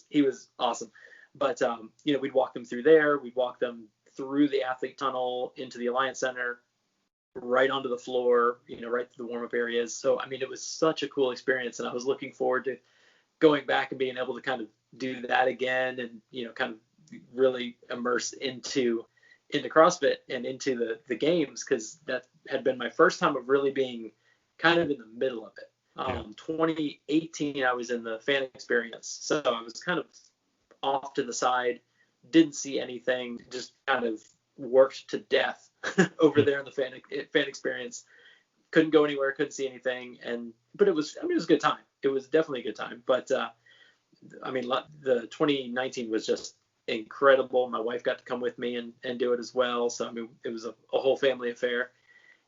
He was awesome. But we'd walk them through there. We'd walk them through the athlete tunnel into the Alliance Center, right onto the floor, right through the warm-up areas. So, I mean, it was such a cool experience, and I was looking forward to going back and being able to kind of do that again, and, kind of really immerse into CrossFit and into the games, because that had been my first time of really being kind of in the middle of it. 2018, I was in the fan experience, so I was kind of off to the side, didn't see anything, just kind of worked to death over there in the fan experience. Couldn't go anywhere, couldn't see anything, but it was a good time. It was definitely a good time. But the 2019 was just incredible. My wife got to come with me and do it as well. So it was a whole family affair,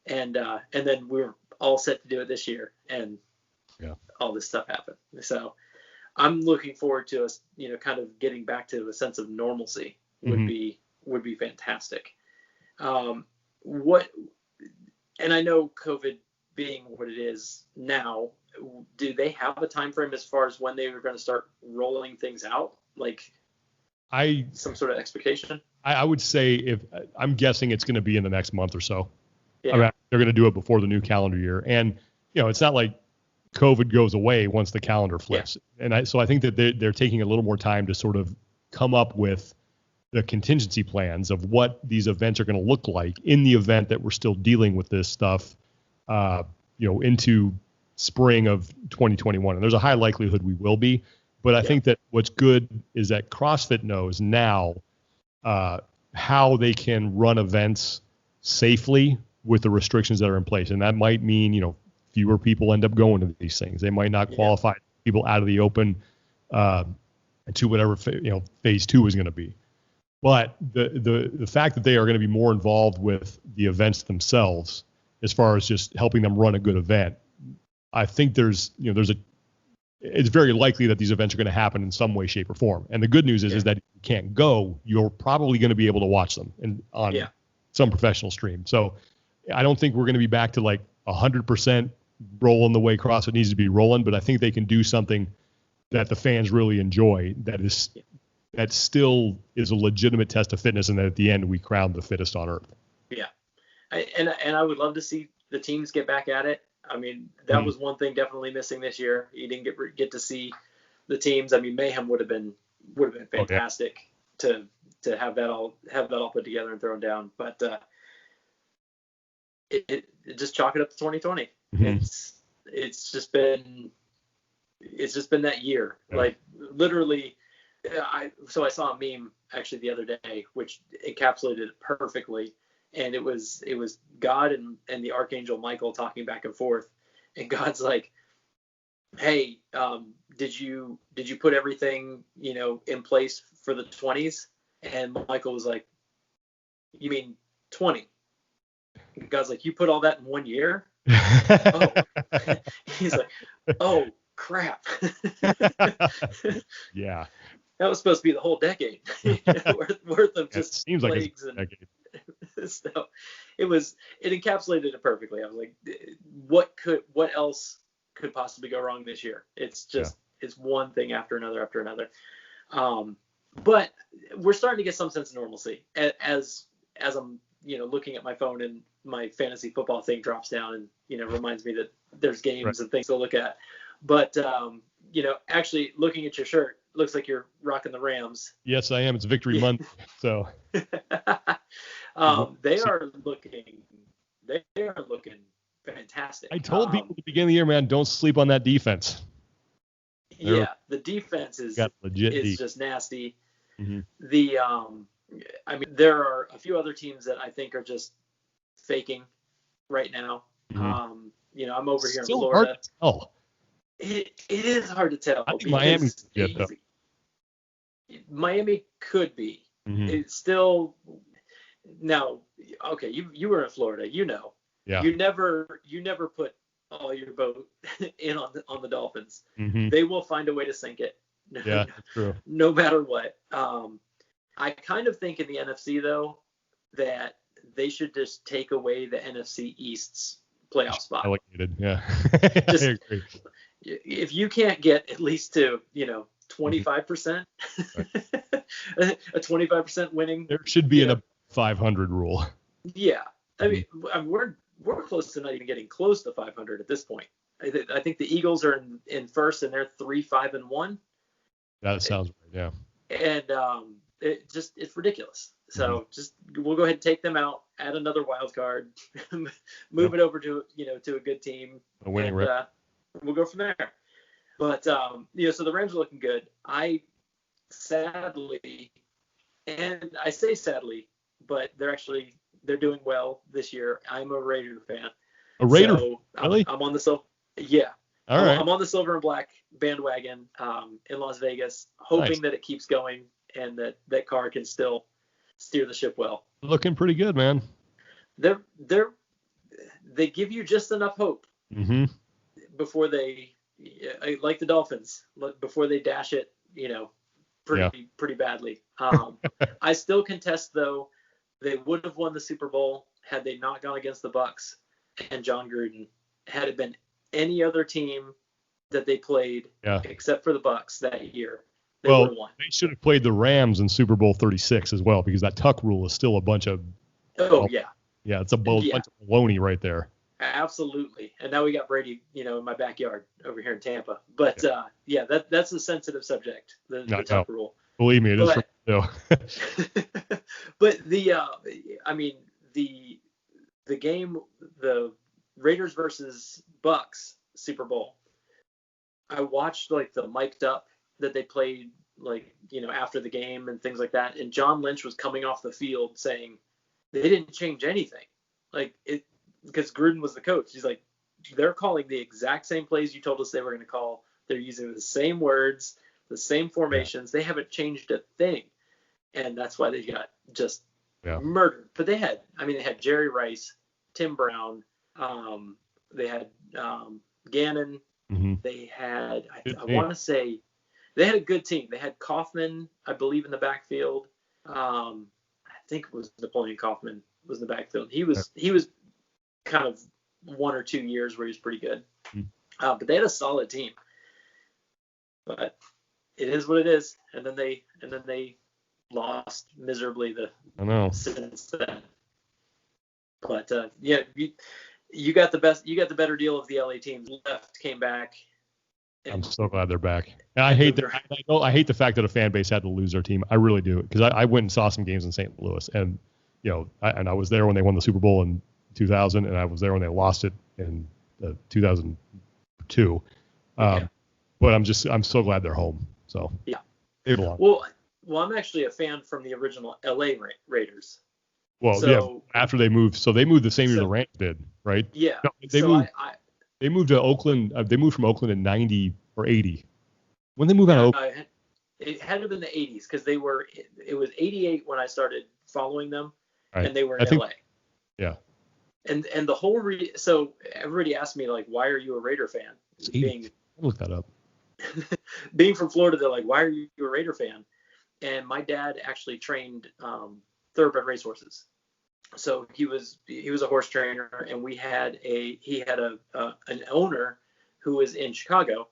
and then we were all set to do it this year, and all this stuff happened. So I'm looking forward to us, kind of getting back to a sense of normalcy would be fantastic. And I know COVID being what it is now, do they have a time frame as far as when they were going to start rolling things out? Like some sort of expectation? I would say I'm guessing it's going to be in the next month or so. Yeah. I mean, they're going to do it before the new calendar year. And, it's not like COVID goes away once the calendar flips. Yeah. And so I think that they're taking a little more time to sort of come up with the contingency plans of what these events are going to look like in the event that we're still dealing with this stuff, into spring of 2021. And there's a high likelihood we will be. But I think that what's good is that CrossFit knows now how they can run events safely with the restrictions that are in place. And that might mean, fewer people end up going to these things. They might not qualify people out of the open to whatever phase 2 is going to be. But the fact that they are going to be more involved with the events themselves, as far as just helping them run a good event, I think it's very likely that these events are going to happen in some way, shape, or form. And the good news is that if you can't go, you're probably going to be able to watch them on some professional stream. So I don't think we're going to be back to like 100% rolling the way CrossFit needs to be rolling, but I think they can do something that the fans really enjoy, that is that still is a legitimate test of fitness, and that at the end we crown the fittest on earth. Yeah. And I would love to see the teams get back at it. I mean, that was one thing definitely missing this year. You didn't get to see the teams. I mean, Mayhem would have been fantastic to have that all put together and thrown down. But it just chalk it up to 2020. Mm-hmm. It's just been that year. Yeah. Like literally, I saw a meme actually the other day which encapsulated it perfectly. And it was God and the Archangel Michael talking back and forth. And God's like, hey, did you put everything, in place for the 20s? And Michael was like, you mean 20? And God's like, you put all that in 1 year? Oh. He's like, oh, crap. Yeah. That was supposed to be the whole decade worth of just seems plagues like it's a decade. So it encapsulated it perfectly. I was like, what else could possibly go wrong this year? It's just it's one thing after another. But we're starting to get some sense of normalcy as I'm looking at my phone and my fantasy football thing drops down and reminds me that there's games and things to look at. But actually looking at your shirt, looks like you're rocking the Rams. Yes, I am. It's Victory Month, so. They are looking fantastic. I told people at the beginning of the year, man, don't sleep on that defense. The defense is just nasty. Mm-hmm. There are a few other teams that I think are just faking right now. Mm-hmm. I'm over here in Still Florida. Hard to tell. It is hard to tell. I think Miami. Miami could be. Mm-hmm. It's still now. Okay, you were in Florida. Yeah. You never put all your boat in on the Dolphins. Mm-hmm. They will find a way to sink it. Yeah, that's true. No matter what. I kind of think in the NFC though that they should just take away the NFC East's playoff spot. Allocated, yeah. Just, I agree. If you can't get at least to 25%, a 25% winning, there should be a 500 rule. Yeah, I mean we're close to not even getting close to 500 at this point. I think the Eagles are in first and they're 3-5-1. That sounds right, yeah. And it's ridiculous. So just we'll go ahead and take them out, add another wild card, move it over to to a good team, a winning record. We'll go from there. But so the Rams are looking good. I sadly, and I say sadly, but they're doing well this year. I'm a Raider fan. A Raider? So really? I'm on the silver. Yeah. All right. I'm on the silver and black bandwagon in Las Vegas, hoping that it keeps going and that Carr can still steer the ship well. Looking pretty good, man. They give you just enough hope before they, like the Dolphins, before they dash it, pretty badly. I still contest though. They would have won the Super Bowl had they not gone against the Bucs and John Gruden. Had it been any other team that they played, except for the Bucs that year, they would have won. They should have played the Rams in Super Bowl 36 as well, because that tuck rule is still a bunch of. Yeah, it's a bunch of baloney right there. Absolutely, and now we got Brady, in my backyard over here in Tampa. But that's a sensitive subject, the tuck rule. Believe me, it is. But the game, the Raiders versus Bucs Super Bowl, I watched the mic'd up that they played after the game and things like that, and John Lynch was coming off the field saying they didn't change anything, because Gruden was the coach. He's like, they're calling the exact same plays you told us they were going to call. They're using the same words, the same formations. They haven't changed a thing, and that's why they got just murdered. But they had Jerry Rice, Tim Brown, they had Gannon. Mm-hmm. They had, I want to say, they had a good team. They had Kaufman, I believe, in the backfield. I think it was Napoleon Kaufman was in the backfield. He was kind of 1 or 2 years where he was pretty good. Mm-hmm. But they had a solid team. But it is what it is. And then they lost miserably I know. since then. But yeah, you got the better deal of the LA teams. Left, came back. I'm so glad they're back. And I hate I hate the fact that a fan base had to lose their team. I really do, because I went and saw some games in St. Louis, and I was there when they won the Super Bowl in 2000, and I was there when they lost it in 2002. But I'm so glad they're home. So yeah, they belong. Well, I'm actually a fan from the original LA Raiders. Well, yeah. After they moved the same year the Rams did, right? Yeah. No, they moved to Oakland. They moved from Oakland in 90 or 80. When they moved out of Oakland? It had to have been the 80s, because it was 88 when I started following them, right. And they were in LA. Yeah. And the whole so everybody asked me, like, why are you a Raider fan? Look that up. Being from Florida, they're like, why are you a Raider fan? And my dad actually trained thoroughbred racehorses. So he was a horse trainer, and he had an owner who was in Chicago,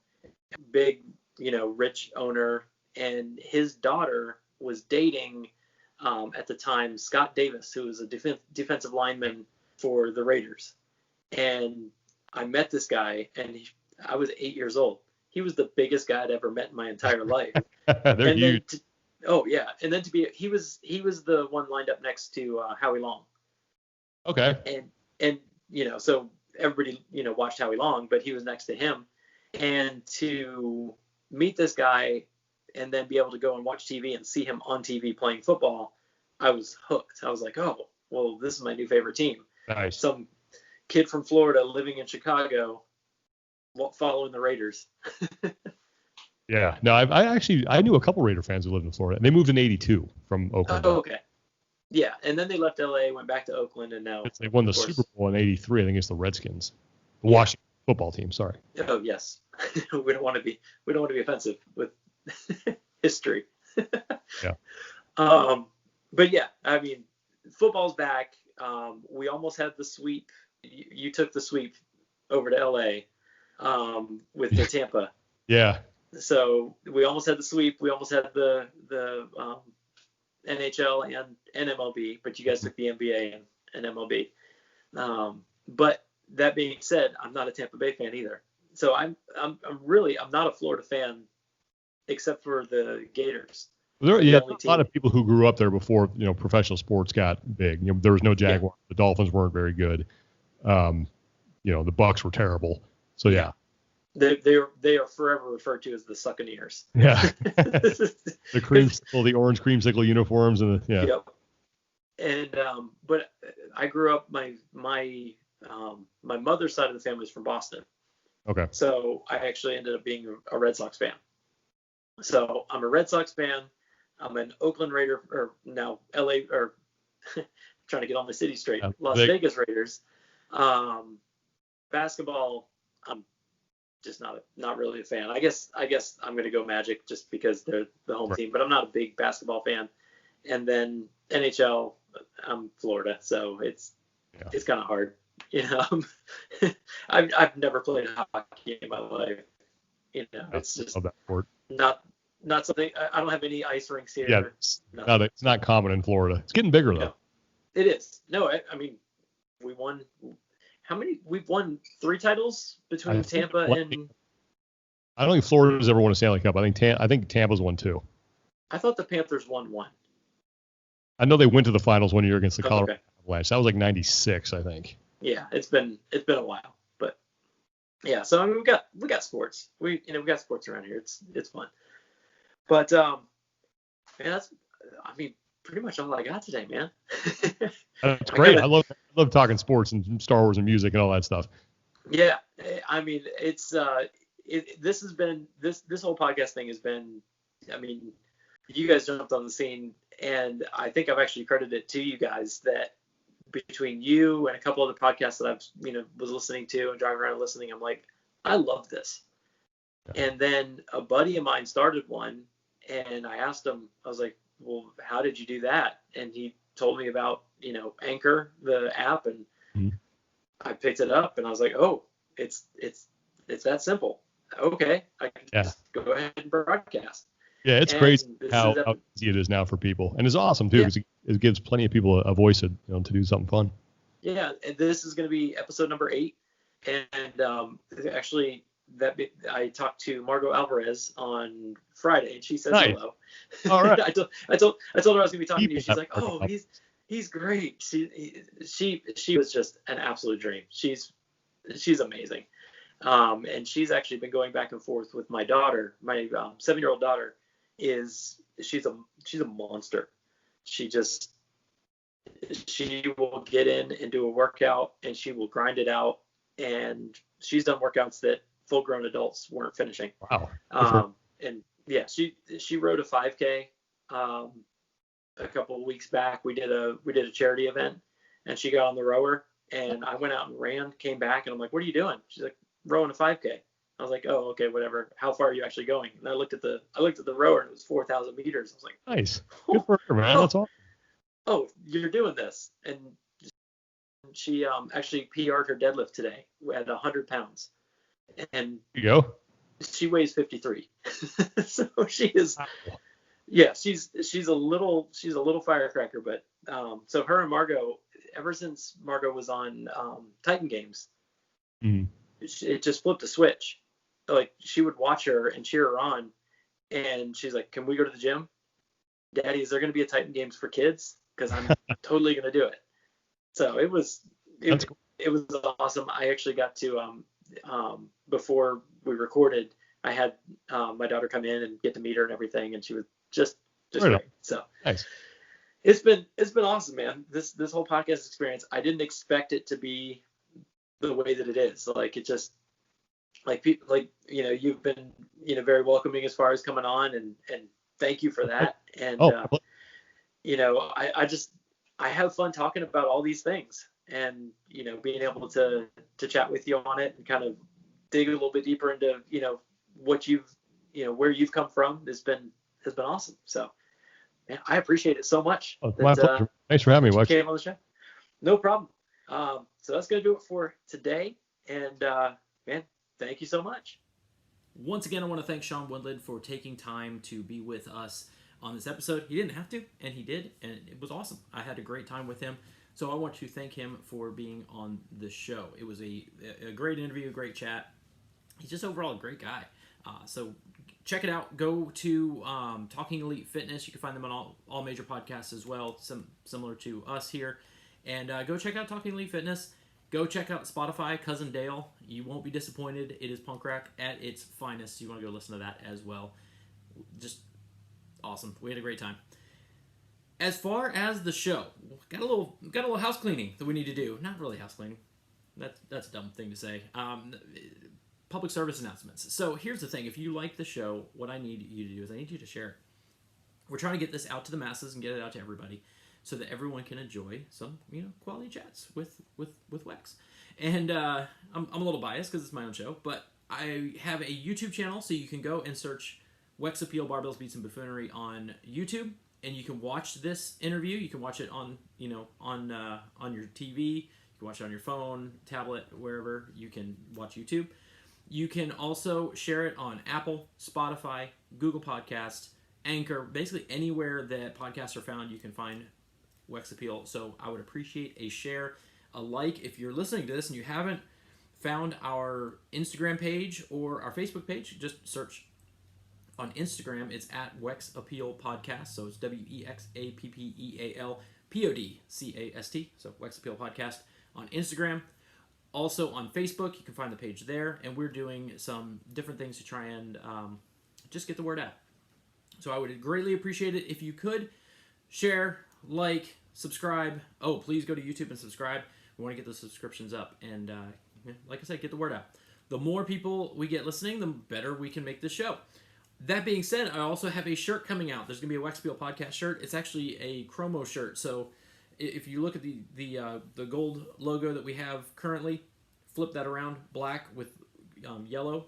big, rich owner, and his daughter was dating at the time Scott Davis, who was a defensive lineman for the Raiders. And I met this guy, and I was 8 years old. He was the biggest guy I'd ever met in my entire life. They're huge. Oh yeah, and then he was the one lined up next to Howie Long. Okay. And so everybody watched Howie Long, but he was next to him, and to meet this guy and then be able to go and watch TV and see him on TV playing football, I was hooked. I was like, oh, well, this is my new favorite team. Nice. Some kid from Florida living in Chicago, following the Raiders. Yeah. No, I knew a couple Raider fans who lived in Florida, and they moved in '82 from Oakland. Oh, okay. Yeah, and then they left LA, went back to Oakland, and now they won the Super Bowl in '83, I think it's the Redskins, the Washington football team. Sorry. Oh yes, we don't want to be offensive with history. Yeah. But yeah, I mean, football's back. We almost had the sweep. You took the sweep over to LA with the Tampa. Yeah. So we almost had the sweep. We almost had the NHL and MLB, but you guys took the NBA and MLB. But that being said, I'm not a Tampa Bay fan either. So I'm not a Florida fan, except for the Gators. There a lot of people who grew up there before professional sports got big. There was no Jaguars. Yeah. The Dolphins weren't very good. The Bucks were terrible. So yeah. They are forever referred to as the Succaneers. Yeah. the orange creamsicle uniforms and Yep. And but I grew up. My mother's side of the family is from Boston. Okay. So I actually ended up being a Red Sox fan. So I'm a Red Sox fan. I'm an Oakland Raider, or now LA, or trying to get all my city straight. Las Vegas Raiders. Basketball, I'm just not really a fan. I guess I'm going to go Magic just because they're the home team, but I'm not a big basketball fan. And then NHL, I'm Florida, so it's kind of hard. I've never played hockey in my life. It's just not something. I don't have any ice rinks here. Yeah, it's not common in Florida. It's getting bigger though. No, it is. No, I mean, we won. How many? We've won 3 titles between Tampa and. I don't think Florida's ever won a Stanley Cup. I think Tampa's won 2. I thought the Panthers won 1. I know they went to the finals one year against the Colorado Avalanche. That was like '96, I think. Yeah, it's been a while, but yeah. So I mean, we got sports. We got sports around here. It's fun. But man, that's pretty much all I got today, man. That's great. I love talking sports and Star Wars and music and all that stuff. Yeah, I mean, it's this whole podcast thing has been. I mean, you guys jumped on the scene, and I think I've actually credited it to you guys that between you and a couple other podcasts that I've was listening to and driving around listening, I'm like, I love this. Yeah. And then a buddy of mine started one, and I asked him, I was like, well, how did you do that? And he told me about Anchor, the app, and I picked it up, and I was like, oh, it's that simple. Okay, I can just go ahead and broadcast. Yeah, it's And crazy this how is easy it is now for people, and it's awesome too because it gives plenty of people a voice to do something fun. Yeah, and this is going to be episode number 8, and actually I talked to Margot Alvarez on Friday, and she says Nice. hello. All right. I told her I was going to be talking to you. She's like, Margot. oh, he's great. She was just an absolute dream. She's amazing. And she's actually been going back and forth with my daughter. My 7-year-old daughter she's a monster. She will get in and do a workout, and she will grind it out. And she's done workouts that full-grown adults weren't finishing. Wow. And yeah, she rode a 5K a couple of weeks back. We did a charity event, and she got on the rower, and I went out and ran, came back, and I'm like, what are you doing? She's like, rowing a 5K. I was like, oh, okay, whatever. How far are you actually going? And I looked at the rower, and it was 4,000 meters. I was like, nice. Good for her, man. That's awesome. Oh, you're doing this. And she actually PR'd her deadlift today at 100 pounds. And There you go. she weighs 53. So she is, yeah, she's a little firecracker. But so her and Margot, ever since Margot was on Titan Games, it just flipped a switch. Like, she would watch her and cheer her on, and she's like, can we go to the gym? Daddy, is there going to be a Titan Games for kids? Because I'm totally going to do it. So it was awesome. I actually got to before we recorded, I had my daughter come in and get to meet her and everything, and she was just great. So nice. It's been awesome, man. This whole podcast experience, I didn't expect it to be the way that it is. Like, it just, like, people, like, you've been very welcoming as far as coming on, and thank you for that. And I have fun talking about all these things, and being able to chat with you on it and kind of dig a little bit deeper into what where you've come from has been awesome. So, man, I appreciate it so much. Oh, my pleasure. Thanks for having me, Wex. Came on the show. No problem. So that's gonna do it for today. And man, thank you so much. Once again, I want to thank Sean Woodland for taking time to be with us on this episode. He didn't have to, and he did, and it was awesome. I had a great time with him, so I want to thank him for being on the show. It was a great interview, a great chat. He's just overall a great guy. So check it out. Go to Talking Elite Fitness. You can find them on all major podcasts as well, similar to us here. And go check out Talking Elite Fitness. Go check out Spotify, Cousin Dale. You won't be disappointed. It is punk rock at its finest. You want to go listen to that as well. Just awesome. We had a great time. As far as the show, got a little house cleaning that we need to do. Not really house cleaning. That's a dumb thing to say. Public service announcements. So here's the thing. If you like the show, what I need you to do is I need you to share it. We're trying to get this out to the masses and get it out to everybody, so that everyone can enjoy some, quality chats with Wex. And I'm a little biased because it's my own show, but I have a YouTube channel, so you can go and search Wex Appeal Barbells, Beats, and Buffoonery on YouTube, and you can watch this interview. You can watch it on on your TV. You can watch it on your phone, tablet, wherever you can watch YouTube. You can also share it on Apple, Spotify, Google Podcasts, Anchor, basically anywhere that podcasts are found. You can find Wex Appeal. So I would appreciate a share, a like. If you're listening to this and you haven't found our Instagram page or our Facebook page, just search on Instagram. It's at Wex Appeal Podcast. So it's WEXAPPEAL PODCAST. So Wex Appeal Podcast on Instagram. Also on Facebook, you can find the page there. And we're doing some different things to try and just get the word out. So I would greatly appreciate it if you could share, like, subscribe. Oh, please go to YouTube and subscribe. We want to get those subscriptions up. And like I said, get the word out. The more people we get listening, the better we can make this show. That being said, I also have a shirt coming out. There's going to be a Wex Appeal Podcast shirt. It's actually a chromo shirt. So if you look at the gold logo that we have currently, flip that around, black with yellow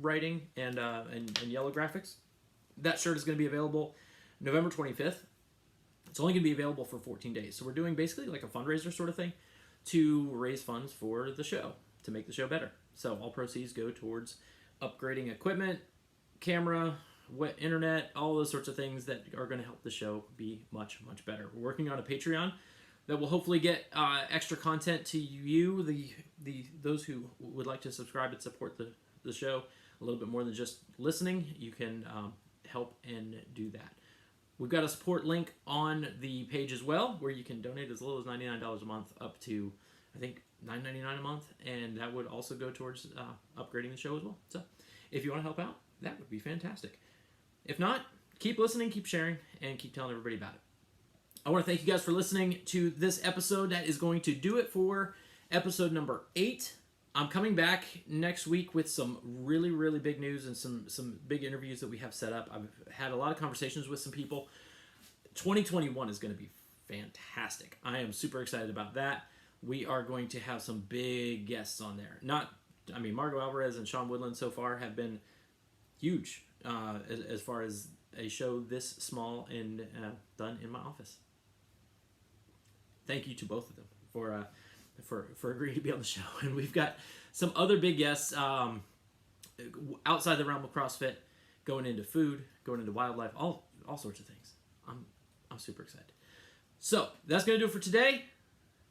writing and yellow graphics. That shirt is going to be available November 25th. It's only going to be available for 14 days. So we're doing basically like a fundraiser sort of thing to raise funds for the show, to make the show better. So all proceeds go towards upgrading equipment, camera, internet, all those sorts of things that are going to help the show be much, much better. We're working on a Patreon that will hopefully get extra content to you, those who would like to subscribe and support the show a little bit more than just listening. You can help and do that. We've got a support link on the page as well, where you can donate as little as $99 a month up to, I think, $9.99 a month, and that would also go towards upgrading the show as well. So if you want to help out, that would be fantastic. If not, keep listening, keep sharing, and keep telling everybody about it. I want to thank you guys for listening to this episode. That is going to do it for episode number 8. I'm coming back next week with some really, really big news and some big interviews that we have set up. I've had a lot of conversations with some people. 2021 is going to be fantastic. I am super excited about that. We are going to have some big guests on there. Margo Alvarez and Sean Woodland so far have been huge as far as a show this small and done in my office. Thank you to both of them for agreeing to be on the show. And we've got some other big guests outside the realm of CrossFit, going into food, going into wildlife, all sorts of things. I'm super excited. So that's going to do it for today.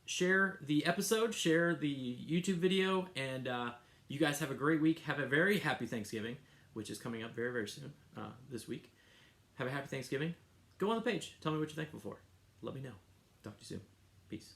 Share the episode, share the YouTube video, and you guys have a great week. Have a very happy Thanksgiving, which is coming up very, very soon this week. Have a happy Thanksgiving. Go on the page. Tell me what you're thankful for. Let me know. Talk to you soon. Peace.